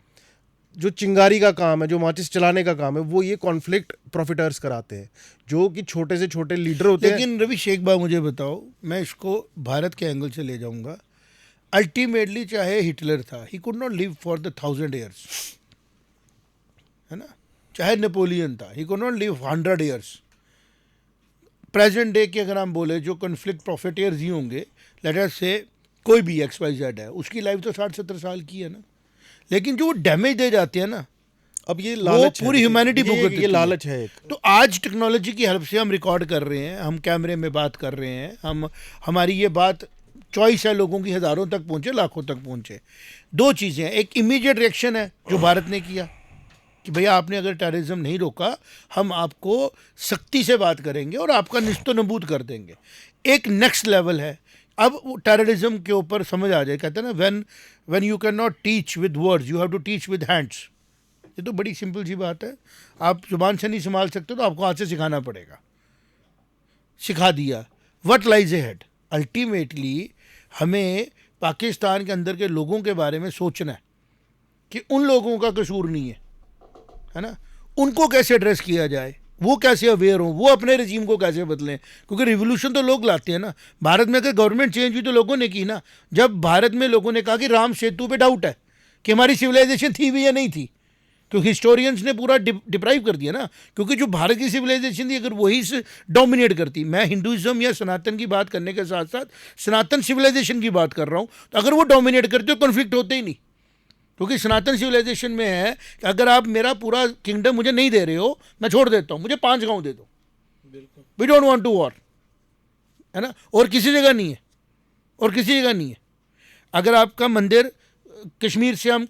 जो चिंगारी का काम है, जो माचिस चलाने का काम है, वो ये कॉन्फ्लिक्ट प्रॉफिटर्स कराते हैं, जो कि छोटे से छोटे लीडर होते हैं। लेकिन रवि शेख भाई मुझे बताओ, मैं इसको भारत के एंगल से ले जाऊंगा। अल्टीमेटली चाहे हिटलर था, he could not live for the 1000 years, है ना। चाहे नेपोलियन था, he could not live 100 years. Present day के अगर हम बोले जो कन्फ्लिक्ट प्रॉफिटियर्स ही होंगे, लेट अस से कोई भी XYZ है, उसकी लाइफ तो 60-70 साल की है ना, लेकिन जो वो डैमेज दे जाते हैं ना, अब ये लालच है, पूरी ह्यूमैनिटी ये भुगतती ये है। लालच है एक। तो आज टेक्नोलॉजी की हेल्प से हम रिकॉर्ड कर रहे हैं, हम कैमरे में बात कर रहे हैं, हमारी ये बात चॉइस है, लोगों की हज़ारों तक पहुंचे, लाखों तक पहुंचे। दो चीज़ें हैं, एक इमीडिएट रिएक्शन है जो भारत ने किया कि भैया आपने अगर टेररिज्म नहीं रोका, हम आपको सख्ती से बात करेंगे और आपका निस्तो नबूद कर देंगे। एक नेक्स्ट लेवल है, अब टेररिज्म के ऊपर समझ आ जाए, कहते हैं ना, when you can not teach with words, you have to teach with hands. ये तो बड़ी सिंपल सी बात है, आप जुबान से नहीं संभाल सकते तो आपको हाथ से सिखाना पड़ेगा। सिखा दिया। व्हाट लाइज अहेड, अल्टीमेटली हमें पाकिस्तान के अंदर के लोगों के बारे में सोचना है कि उन लोगों का कसूर नहीं है ना, उनको कैसे एड्रेस किया जाए, वो कैसे अवेयर हों, वो अपने रजीम को कैसे बदलें, क्योंकि रिवोल्यूशन तो लोग लाते हैं ना। भारत में अगर गवर्नमेंट चेंज हुई तो लोगों ने की ना। जब भारत में लोगों ने कहा कि राम सेतु पे डाउट है कि हमारी सिविलाइजेशन थी भी या नहीं थी, क्योंकि हिस्टोरियंस ने पूरा डिप्राइव कर दिया ना, क्योंकि जो भारत की सिविलाइजेशन थी अगर वही से डोमिनेट करती, मैं हिंदुइज्म या सनातन की बात करने के साथ साथ सनातन सिविलाइजेशन की बात कर रहा हूँ, तो अगर वो डोमिनेट करते हो कॉन्फ्लिक्ट होते ही नहीं। क्योंकि सनातन सिविलाइजेशन में है कि अगर आप मेरा पूरा किंगडम मुझे नहीं दे रहे हो, मैं छोड़ देता हूँ, मुझे 5 गांव दे दो, we don't want to war, है ना। और किसी जगह नहीं है, और किसी जगह नहीं है। अगर आपका मंदिर कश्मीर से हम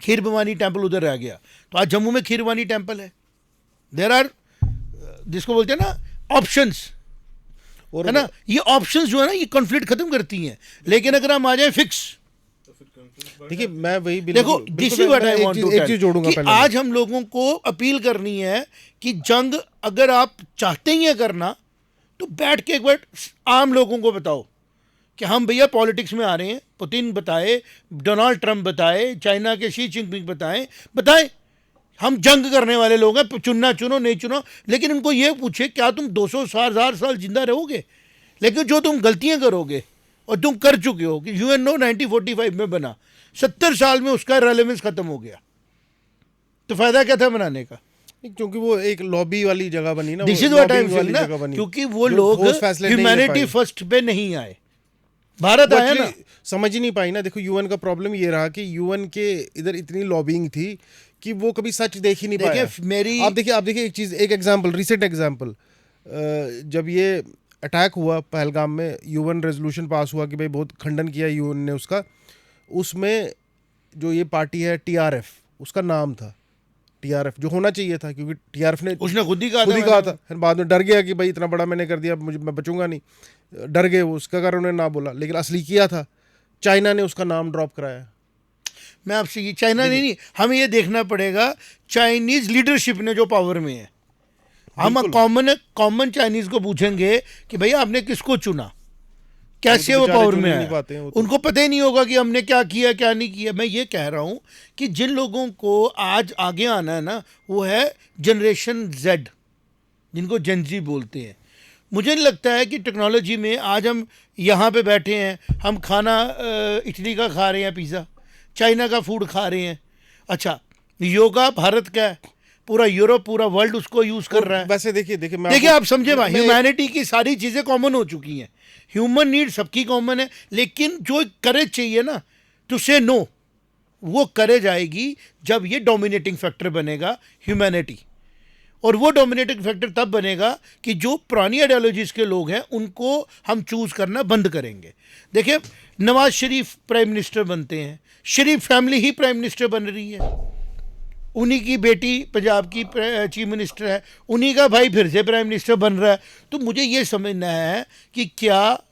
खीर भवानी टेम्पल उधर रह गया, तो आज जम्मू में खीर भवानी टेम्पल है। देर आर जिसको बोलते हैं ना ऑप्शंस, और है ना। ये ऑप्शंस जो है ना ये कॉन्फ्लिक्ट खत्म करती हैं। लेकिन अगर हम आ जाए फिक्स, देखिए मैं वही देखो this is what I want to एक चीज जोड़ूंगा कि पहले। आज हम लोगों को अपील करनी है कि जंग अगर आप चाहते ही है करना, तो बैठ के एक बार आम लोगों को बताओ कि हम भैया पॉलिटिक्स में आ रहे हैं। पुतिन बताए, डोनाल्ड ट्रंप बताए, चाइना के शी जिनपिंग बताएं हम जंग करने वाले लोग हैं, चुनना चुनो नहीं चुनो, लेकिन उनको ये पूछे क्या तुम 200,000 साल जिंदा रहोगे? लेकिन जो तुम गलतियां करोगे और तुम कर चुके हो कि यूएनओ 1945 में बना, 70 साल में उसका रेलेवेंस खत्म हो गया, तो फायदा क्या था बनाने का? क्योंकि वो एक लॉबी वाली जगह बनी ना, दिस वो is what I am lobbying वाली सेइंग जगह ना, बनी, क्योंकि वो जो लोग ठोस फैसले नहीं ले ह्यूमैनिटी पाए। फर्स्ट पे नहीं आए। भारत वो आया ना, actually समझ ही नहीं पाई ना। देखो यूएन का प्रॉब्लम ये रहा कि यूएन के इधर इतनी लॉबिंग थी कि वो कभी सच देख ही नहीं पाया। आप देखिए एक चीज, एक एग्जांपल, रिसेंट एग्जांपल, जब ये अटैक हुआ पहलगाम में, यूएन रेजोल्यूशन पास हुआ कि भाई बहुत खंडन किया यूएन ने उसका। उसमें जो ये पार्टी है टीआरएफ, उसका नाम था टीआरएफ, जो होना चाहिए था, क्योंकि टीआरएफ ने उसने खुद ही कहा था। फिर बाद में डर गया कि भाई इतना बड़ा मैंने कर दिया, मैं बचूंगा नहीं, डर गए वो, उसका कारण उन्होंने ना बोला, लेकिन असली किया था। चाइना ने उसका नाम ड्रॉप कराया। मैं आपसे ये चाइना नहीं, हमें ये देखना पड़ेगा चाइनीज लीडरशिप ने जो पावर में है। हम कॉमन चाइनीज को पूछेंगे कि भैया आपने किसको चुना, कैसे वो पावर में है, उनको पता ही नहीं होगा कि हमने क्या किया क्या नहीं किया। मैं ये कह रहा हूँ कि जिन लोगों को आज आगे आना है ना, वो है जनरेशन जेड, जिनको जेनजी बोलते हैं। मुझे नहीं लगता है कि टेक्नोलॉजी में आज हम यहाँ पे बैठे हैं, हम खाना इटली का खा रहे हैं, पिज़्ज़ा चाइना का फूड खा रहे हैं। अच्छा, योगा भारत का है, पूरा यूरोप पूरा वर्ल्ड उसको यूज़ कर रहा है। वैसे देखिए आप समझे भाई, ह्यूमैनिटी की सारी चीज़ें कॉमन हो चुकी हैं। ह्यूमन नीड सबकी कॉमन है, लेकिन जो करेज चाहिए ना टू से नो, वो करेज आएगी जब ये डोमिनेटिंग फैक्टर बनेगा ह्यूमैनिटी। और वो डोमिनेटिंग फैक्टर तब बनेगा कि जो पुरानी आइडियोलॉजीज के लोग हैं उनको हम चूज़ करना बंद करेंगे। देखिए नवाज शरीफ प्राइम मिनिस्टर बनते हैं, शरीफ फैमिली ही प्राइम मिनिस्टर बन रही है, उन्हीं की बेटी पंजाब की चीफ मिनिस्टर है, उन्हीं का भाई फिर से प्राइम मिनिस्टर बन रहा है। तो मुझे ये समझना है कि क्या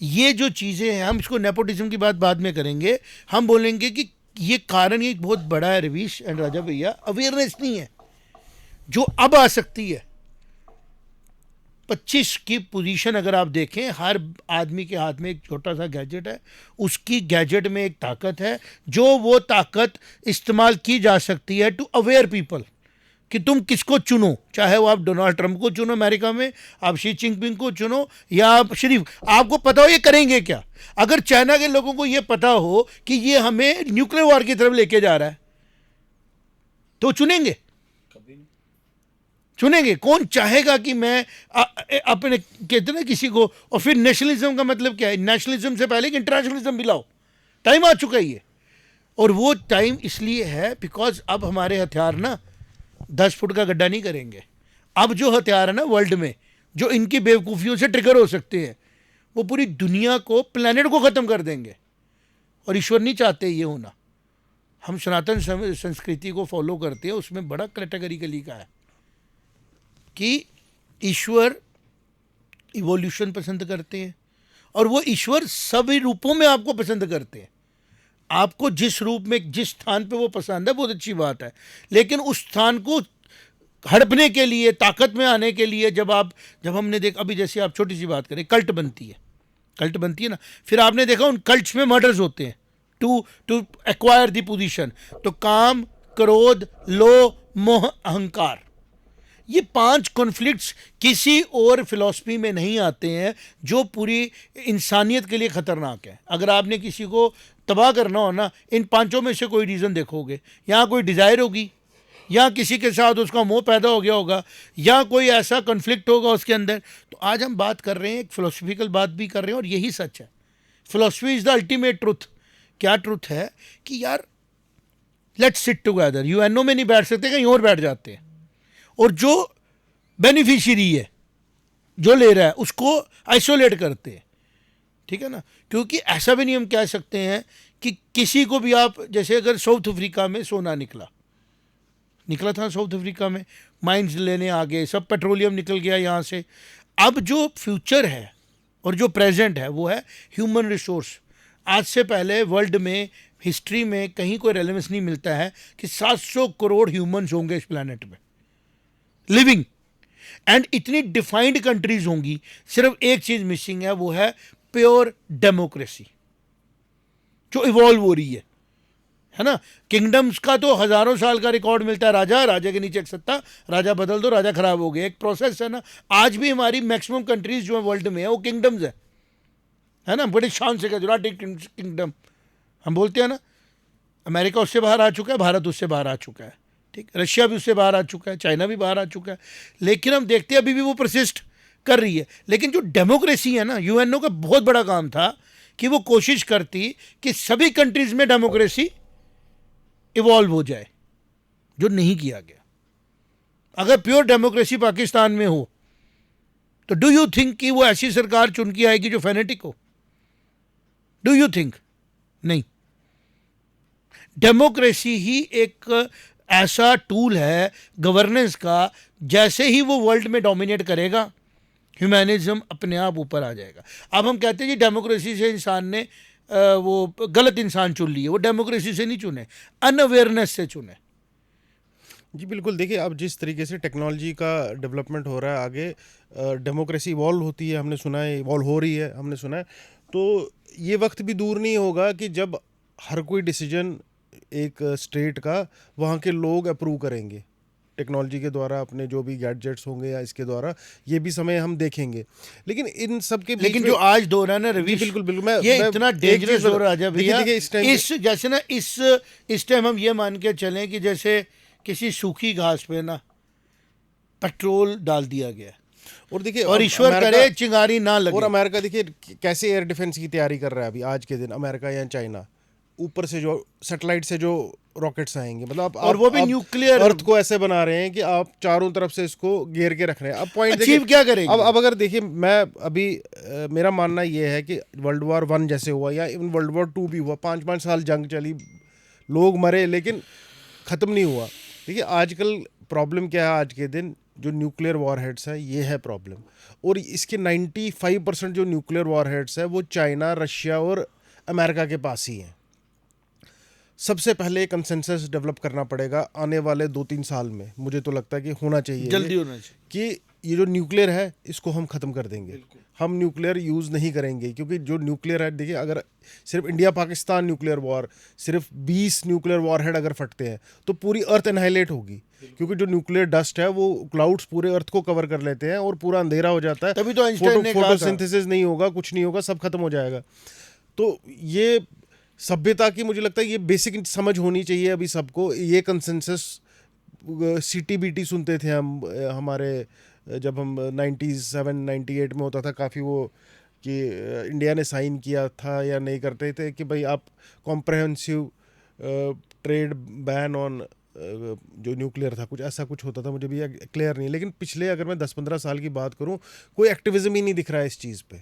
ये जो चीज़ें हैं, हम इसको नेपोटिज्म की बात बाद में करेंगे, हम बोलेंगे कि ये कारण ये बहुत बड़ा है रवीश एंड राजा भैया, अवेयरनेस नहीं है जो अब आ सकती है। 25 की पोजीशन अगर आप देखें, हर आदमी के हाथ में एक छोटा सा गैजेट है, उसकी गैजेट में एक ताकत है, जो वो ताकत इस्तेमाल की जा सकती है टू अवेयर पीपल कि तुम किसको चुनो, चाहे वो आप डोनाल्ड ट्रंप को चुनो अमेरिका में, आप शी जिनपिंग को चुनो, या आप शरीफ, आपको पता हो ये करेंगे क्या। अगर चाइना के लोगों को ये पता हो कि ये हमें न्यूक्लियर वॉर की तरफ लेके जा रहा है, तो चुनेंगे? चुनेंगे? कौन चाहेगा कि मैं अपने कहते ना किसी को। और फिर नेशनलिज्म का मतलब क्या है? नेशनलिज्म से पहले कि इंटरनेशनलिज्म भी लाओ, टाइम आ चुका है ये। और वो टाइम इसलिए है बिकॉज अब हमारे हथियार ना 10 फुट का गड्ढा नहीं करेंगे। अब जो हथियार है ना वर्ल्ड में, जो इनकी बेवकूफ़ियों से ट्रिगर हो सकते हैं, वो पूरी दुनिया को, प्लेनेट को ख़त्म कर देंगे। और ईश्वर नहीं चाहते ये होना। हम सनातन संस्कृति को फॉलो करते हैं, उसमें बड़ा कैटेगरिकली का है कि ईश्वर इवोल्यूशन पसंद करते हैं, और वो ईश्वर सभी रूपों में आपको पसंद करते हैं। आपको जिस रूप में, जिस स्थान पे वो पसंद है, बहुत अच्छी बात है, लेकिन उस स्थान को हड़पने के लिए, ताकत में आने के लिए, जब हमने देखा, अभी जैसे आप छोटी सी बात करें, कल्ट बनती है ना, फिर आपने देखा उन कल्ट्स में मर्डर्स होते हैं टू एक्वायर द पोजीशन। तो काम, क्रोध, लोभ, मोह, अहंकार, ये 5 कॉन्फ्लिक्ट्स किसी और फिलॉसफी में नहीं आते हैं जो पूरी इंसानियत के लिए ख़तरनाक है। अगर आपने किसी को तबाह करना हो ना, इन 5 में से कोई रीज़न देखोगे। यहाँ कोई डिज़ायर होगी, या किसी के साथ उसका मोह पैदा हो गया होगा, या कोई ऐसा कन्फ्लिक्ट होगा उसके अंदर। तो आज हम बात कर रहे हैं, एक फिलोसफिकल बात भी कर रहे हैं, और यही सच है। Philosophy is the ultimate truth. क्या ट्रुथ है कि यार लेट्स सिट टुगेदर, यूएनओ में नहीं बैठ सकते, कहीं और बैठ जाते हैं, और जो बेनिफिशियरी है, जो ले रहा है, उसको आइसोलेट करते हैं, ठीक है ना। क्योंकि ऐसा भी नहीं हम कह सकते हैं कि किसी को भी आप, जैसे अगर साउथ अफ्रीका में सोना निकला था साउथ अफ्रीका में, माइंस लेने आ गए, सब पेट्रोलियम निकल गया यहाँ से। अब जो फ्यूचर है और जो प्रेजेंट है वो है ह्यूमन रिसोर्स। आज से पहले वर्ल्ड में, हिस्ट्री में कहीं कोई रेलेवेंस नहीं मिलता है कि 700 करोड़ ह्यूमंस होंगे इस प्लैनेट में लिविंग, एंड इतनी डिफाइंड कंट्रीज होंगी। सिर्फ एक चीज़ मिसिंग है, वो है प्योर डेमोक्रेसी जो इवॉल्व हो रही है ना। किंगडम्स का तो हजारों साल का रिकॉर्ड मिलता है, राजा के नीचे एक सत्ता, राजा बदल दो, राजा खराब हो गया, एक प्रोसेस है ना। आज भी हमारी मैक्सिमम कंट्रीज जो है वर्ल्ड में है वो किंगडम्स है ना। बड़ी शान से यूनाइटेड किंगडम हम बोलते हैं ना। अमेरिका उससे बाहर आ चुका है, भारत उससे बाहर आ चुका है, ठीक, रशिया भी उससे बाहर आ चुका है, चाइना भी बाहर आ चुका है, लेकिन हम देखते हैं अभी भी वो परसिस्ट कर रही है। लेकिन जो डेमोक्रेसी है ना, यूएनओ का बहुत बड़ा काम था कि वो कोशिश करती कि सभी कंट्रीज में डेमोक्रेसी इवॉल्व हो जाए, जो नहीं किया गया। अगर प्योर डेमोक्रेसी पाकिस्तान में हो तो डू यू थिंक कि वो ऐसी सरकार चुन के आएगी जो फेनेटिक हो? Do you think? नहीं। डेमोक्रेसी ही एक ऐसा टूल है गवर्नेंस का, जैसे ही वो वर्ल्ड में डोमिनेट करेगा, ह्यूमैनिज्म अपने आप ऊपर आ जाएगा। अब हम कहते हैं जी डेमोक्रेसी से इंसान ने वो गलत इंसान चुन लिए, वो डेमोक्रेसी से नहीं चुने, अनअवेयरनेस से चुने। जी बिल्कुल, देखिए अब जिस तरीके से टेक्नोलॉजी का डेवलपमेंट हो रहा है आगे, डेमोक्रेसी इवॉल्व होती है, हमने सुना है, इवॉल्व हो रही है, हमने सुना है। तो ये वक्त भी दूर नहीं होगा कि जब हर कोई डिसीजन एक स्टेट का वहाँ के लोग अप्रूव करेंगे टेक्नोलॉजी के द्वारा, अपने जो भी गैजेट्स होंगे या इसके द्वारा। ये भी समय हम देखेंगे। लेकिन इन सब के बीच लेकिन में जो आज दौर है ना रवि, बिल्कुल बिल्कुल, ये इतना डेंजरस दौर आ जाए भैया। देखिए इस जैसे ना इस टाइम हम ये मान के चलें कि जैसे किसी सूखी घास पे ना पेट्रोल डाल दिया गया, और देखिए, और ईश्वर करे चिंगारी ना लगे। और अमेरिका देखिए कैसे एयर डिफेंस की तैयारी कर रहा है अभी आज के दिन, अमेरिका या चाइना, ऊपर से जो सैटेलाइट से जो रॉकेट्स आएंगे, मतलब और वो भी न्यूक्लियर, अर्थ को ऐसे बना रहे हैं कि आप चारों तरफ से इसको घेर के रख रहे हैं। अब पॉइंट अचीव क्या करेंगे? अब अगर देखिए, मैं अभी मेरा मानना ये है कि वर्ल्ड वॉर 1 जैसे हुआ, या इवन वर्ल्ड वॉर 2 भी हुआ, 5-5 साल जंग चली, लोग मरे, लेकिन ख़त्म नहीं हुआ। देखिए आजकल प्रॉब्लम क्या है, आज के दिन जो न्यूक्लियर वॉरहेड्स है, ये है प्रॉब्लम। और इसके 95% जो न्यूक्लियर वॉरहेड्स है वो चाइना, रशिया और अमेरिका के पास ही हैं। सबसे पहले कंसेंसस डेवलप करना पड़ेगा आने वाले 2-3 साल में, मुझे तो लगता है कि होना चाहिए, जल्दी होना चाहिए, कि ये जो न्यूक्लियर है इसको हम ख़त्म कर देंगे। हम न्यूक्लियर यूज़ नहीं करेंगे, क्योंकि जो न्यूक्लियर है, देखिए अगर सिर्फ इंडिया पाकिस्तान न्यूक्लियर वॉर, सिर्फ 20 न्यूक्लियर वॉरहेड अगर फटते हैं तो पूरी अर्थ एनहाइलेट होगी, क्योंकि जो न्यूक्लियर डस्ट है वो क्लाउड्स पूरे अर्थ को कवर कर लेते हैं और पूरा अंधेरा हो जाता है। तभी तो आइंस्टाइन ने कहा था, फोटोसिंथेसिस नहीं होगा, कुछ नहीं होगा, सब खत्म हो जाएगा। तो ये सभ्यता की, मुझे लगता है ये बेसिक समझ होनी चाहिए अभी सबको। ये कंसेंसस, CTBT सुनते थे हम, हमारे जब हम 97-98 में होता था काफ़ी, वो कि इंडिया ने साइन किया था या नहीं करते थे कि भाई आप कॉम्प्रहेंसिव ट्रेड बैन ऑन जो न्यूक्लियर था, कुछ ऐसा कुछ होता था, मुझे भी क्लियर नहीं। लेकिन पिछले अगर मैं 10-15 साल की बात करूं, कोई एक्टिविज्म ही नहीं दिख रहा है इस चीज़ पे,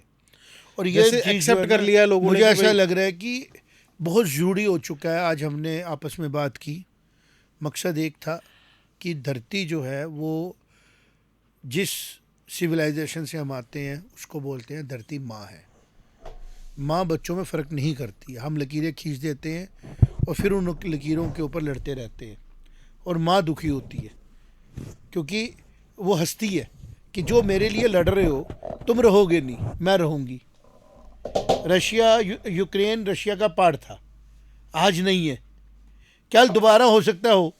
और ये एक्सेप्ट कर लिया लोगों ने। मुझे ऐसा लग रहा है कि बहुत ज़रूरी हो चुका है। आज हमने आपस में बात की, मकसद एक था कि धरती जो है वो जिस सिविलाइजेशन से हम आते हैं उसको बोलते हैं धरती माँ है। माँ बच्चों में फ़र्क नहीं करती, हम लकीरें खींच देते हैं और फिर उन लकीरों के ऊपर लड़ते रहते हैं, और माँ दुखी होती है क्योंकि वो हंसती है कि जो मेरे लिए लड़ रहे हो तुम रहोगे नहीं, मैं रहूँगी। रशिया यूक्रेन रशिया का पार्ट था, आज नहीं है, कल दोबारा हो सकता हो,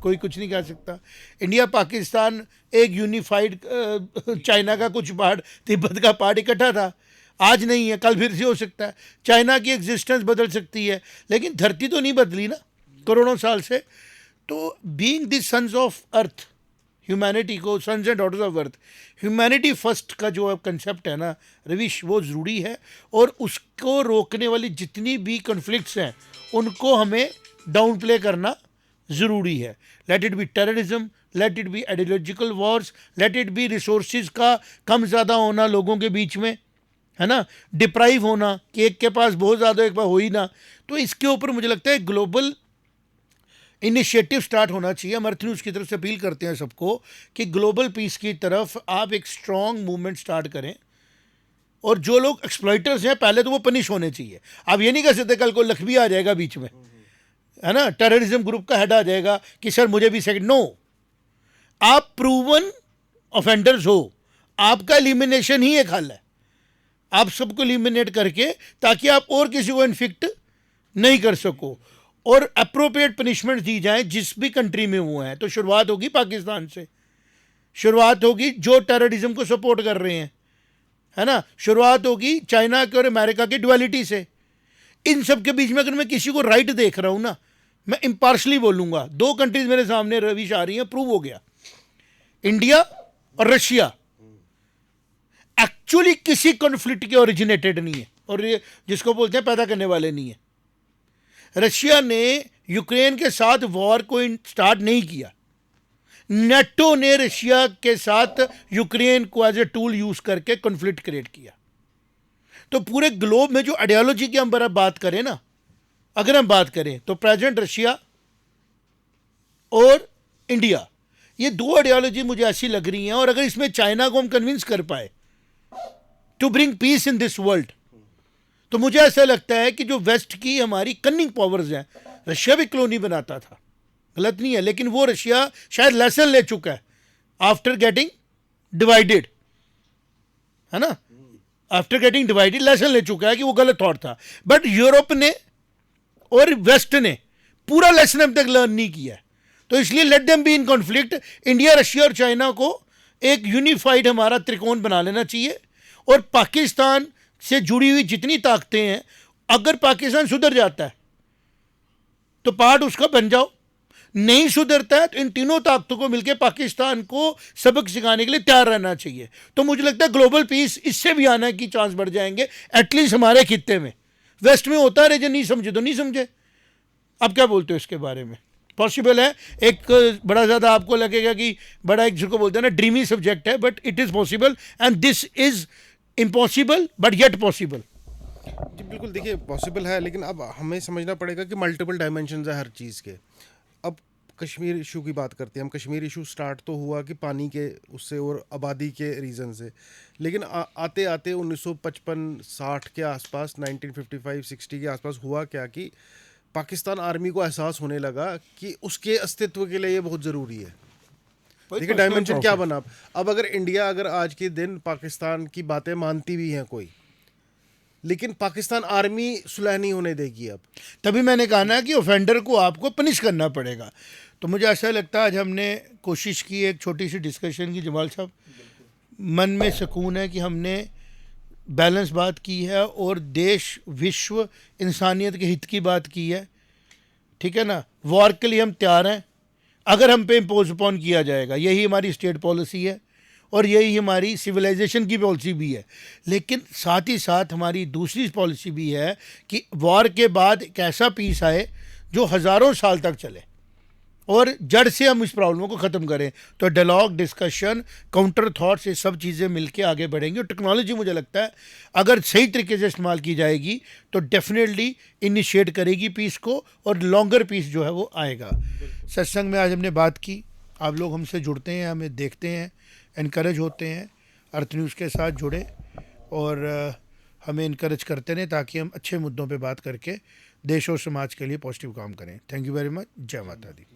कोई कुछ नहीं कह सकता। इंडिया पाकिस्तान एक यूनिफाइड, चाइना का कुछ पार्ट, तिब्बत का पार्ट इकट्ठा था, आज नहीं है, कल फिर से हो सकता है। चाइना की एग्जिस्टेंस बदल सकती है, लेकिन धरती तो नहीं बदली ना करोड़ों साल से। तो being the sons of earth, humanity को sons and daughters of earth, humanity first का जो कंसेप्ट है ना रविश, वो ज़रूरी है। और उसको रोकने वाली जितनी भी कॉन्फ्लिक्ट्स हैं उनको हमें डाउन प्ले करना ज़रूरी है। Let it be terrorism, let it be ideological Wars, let it be resources का कम ज़्यादा होना लोगों के बीच में, है ना, डिप्राइव होना कि एक के पास बहुत ज़्यादा एक बार हो ही ना। तो इसके ऊपर मुझे लगता है ग्लोबल इनिशिएटिव स्टार्ट होना चाहिए। हम अर्थ न्यूज़ की तरफ से अपील करते हैं सबको कि ग्लोबल पीस की तरफ आप एक स्ट्रॉन्ग मूवमेंट स्टार्ट करें। और जो लोग एक्सप्लॉइटर्स हैं पहले तो वो पनिश होने चाहिए। आप ये नहीं कह सकते कल को लखवी आ जाएगा बीच में, है ना, टेररिज्म ग्रुप का हेड आ जाएगा कि सर मुझे भी सेकंड। नो, आप प्रूवन ऑफेंडर्स हो, आपका एलिमिनेशन ही एक हल है। आप सबको एलिमिनेट करके ताकि आप और किसी को इन्फेक्ट नहीं कर सको, और अप्रोप्रिएट पनिशमेंट दी जाए जिस भी कंट्री में हुआ है। तो शुरुआत होगी पाकिस्तान से, शुरुआत होगी जो टेररिज्म को सपोर्ट कर रहे हैं, है ना, शुरुआत होगी चाइना के और अमेरिका की ड्युअलिटी से। इन सब के बीच में अगर मैं किसी को राइट देख रहा हूं ना, मैं इम्पार्शली बोलूंगा। दो कंट्रीज मेरे सामने रविश आ रही हैं, प्रूव हो गया, इंडिया और रशिया एक्चुअली किसी कॉन्फ्लिक्ट के ओरिजिनेटेड नहीं है, और ये जिसको बोलते हैं पैदा करने वाले नहीं है। रशिया ने यूक्रेन के साथ वॉर को स्टार्ट नहीं किया, नेटो ने रशिया के साथ यूक्रेन को एज ए टूल यूज करके कॉन्फ्लिक्ट क्रिएट किया। तो पूरे ग्लोब में जो आइडियोलॉजी की हम बात करें ना, अगर हम बात करें तो प्रेजेंट रशिया और इंडिया, ये दो आइडियोलॉजी मुझे ऐसी लग रही हैं। और अगर इसमें चाइना को हम कन्विंस कर पाए to bring peace in this world, तो मुझे ऐसा लगता है कि जो वेस्ट की हमारी कनिंग पावर्स हैं, रशिया भी कॉलोनी बनाता था, गलत नहीं है, लेकिन वो रशिया शायद लेसन ले चुका है आफ्टर गेटिंग डिवाइडेड, है ना, आफ्टर गेटिंग डिवाइडेड लेसन ले चुका है कि वो गलत थॉट था। बट यूरोप ने और वेस्ट ने पूरा लेसन अब तक लर्न नहीं किया है। तो इसलिए let them be in conflict. India, Russia और चाइना को एक यूनिफाइड हमारा त्रिकोण बना लेना चाहिए। और पाकिस्तान से जुड़ी हुई जितनी ताकतें हैं, अगर पाकिस्तान सुधर जाता है तो पार्ट उसका बन जाओ, नहीं सुधरता है तो इन तीनों ताकतों को मिलकर पाकिस्तान को सबक सिखाने के लिए तैयार रहना चाहिए। तो मुझे लगता है ग्लोबल पीस इससे भी आने की चांस बढ़ जाएंगे, एटलीस्ट हमारे खित्ते में। वेस्ट में होता रहे, जो नहीं समझे तो नहीं समझे। अब क्या बोलते हो इसके बारे में? पॉसिबल है, एक बड़ा ज़्यादा आपको लगेगा कि बड़ा एक जिसको बोलते हैं ना ड्रीमी सब्जेक्ट है, but it is possible and this is impossible but yet possible. जी बिल्कुल, देखिए पॉसिबल है, लेकिन अब हमें समझना पड़ेगा कि मल्टीपल डायमेंशंस है हर चीज़ के। अब कश्मीर इशू की बात करते हैं हम। कश्मीर इशू स्टार्ट तो हुआ कि पानी के उससे और आबादी के रीज़न से, लेकिन आते आते 1955-60 के आसपास, 1955-60 के आसपास हुआ क्या कि पाकिस्तान आर्मी को एहसास होने लगा कि उसके अस्तित्व के लिए ये बहुत ज़रूरी है। देखिए डायमेंशन क्या बना। अब अगर इंडिया अगर आज के दिन पाकिस्तान की बातें मानती भी हैं कोई, लेकिन पाकिस्तान आर्मी सुलह नहीं होने देगी। अब तभी मैंने कहा ना कि ऑफेंडर को आपको पनिश करना पड़ेगा। तो मुझे ऐसा लगता है आज हमने कोशिश की एक छोटी सी डिस्कशन की, जमाल साहब, मन में सुकून है कि हमने बैलेंस बात की है और देश, विश्व, इंसानियत के हित की बात की है। ठीक है ना, वॉर के लिए हम तैयार हैं अगर हम पे इम्पोज अपॉन किया जाएगा। यही हमारी स्टेट पॉलिसी है और यही हमारी सिविलाइजेशन की पॉलिसी भी है। लेकिन साथ ही साथ हमारी दूसरी पॉलिसी भी है कि वॉर के बाद एक ऐसा पीस आए जो हज़ारों साल तक चले और जड़ से हम इस प्रॉब्लम को ख़त्म करें। तो डायलॉग, डिस्कशन, काउंटर थॉट्स, ये सब चीज़ें मिलके आगे बढ़ेंगी। और टेक्नोलॉजी मुझे लगता है अगर सही तरीके से इस्तेमाल की जाएगी तो डेफिनेटली इनिशिएट करेगी पीस को और लॉन्गर पीस जो है वो आएगा। सत्संग में आज हमने बात की, आप लोग हमसे जुड़ते हैं, हमें देखते हैं, इनकरेज होते हैं, अर्थ न्यूज़ के साथ जुड़े और हमें इनकरेज करते रहें ताकि हम अच्छे मुद्दों पे बात करके देश और समाज के लिए पॉजिटिव काम करें। Thank you very much. जय माता दी।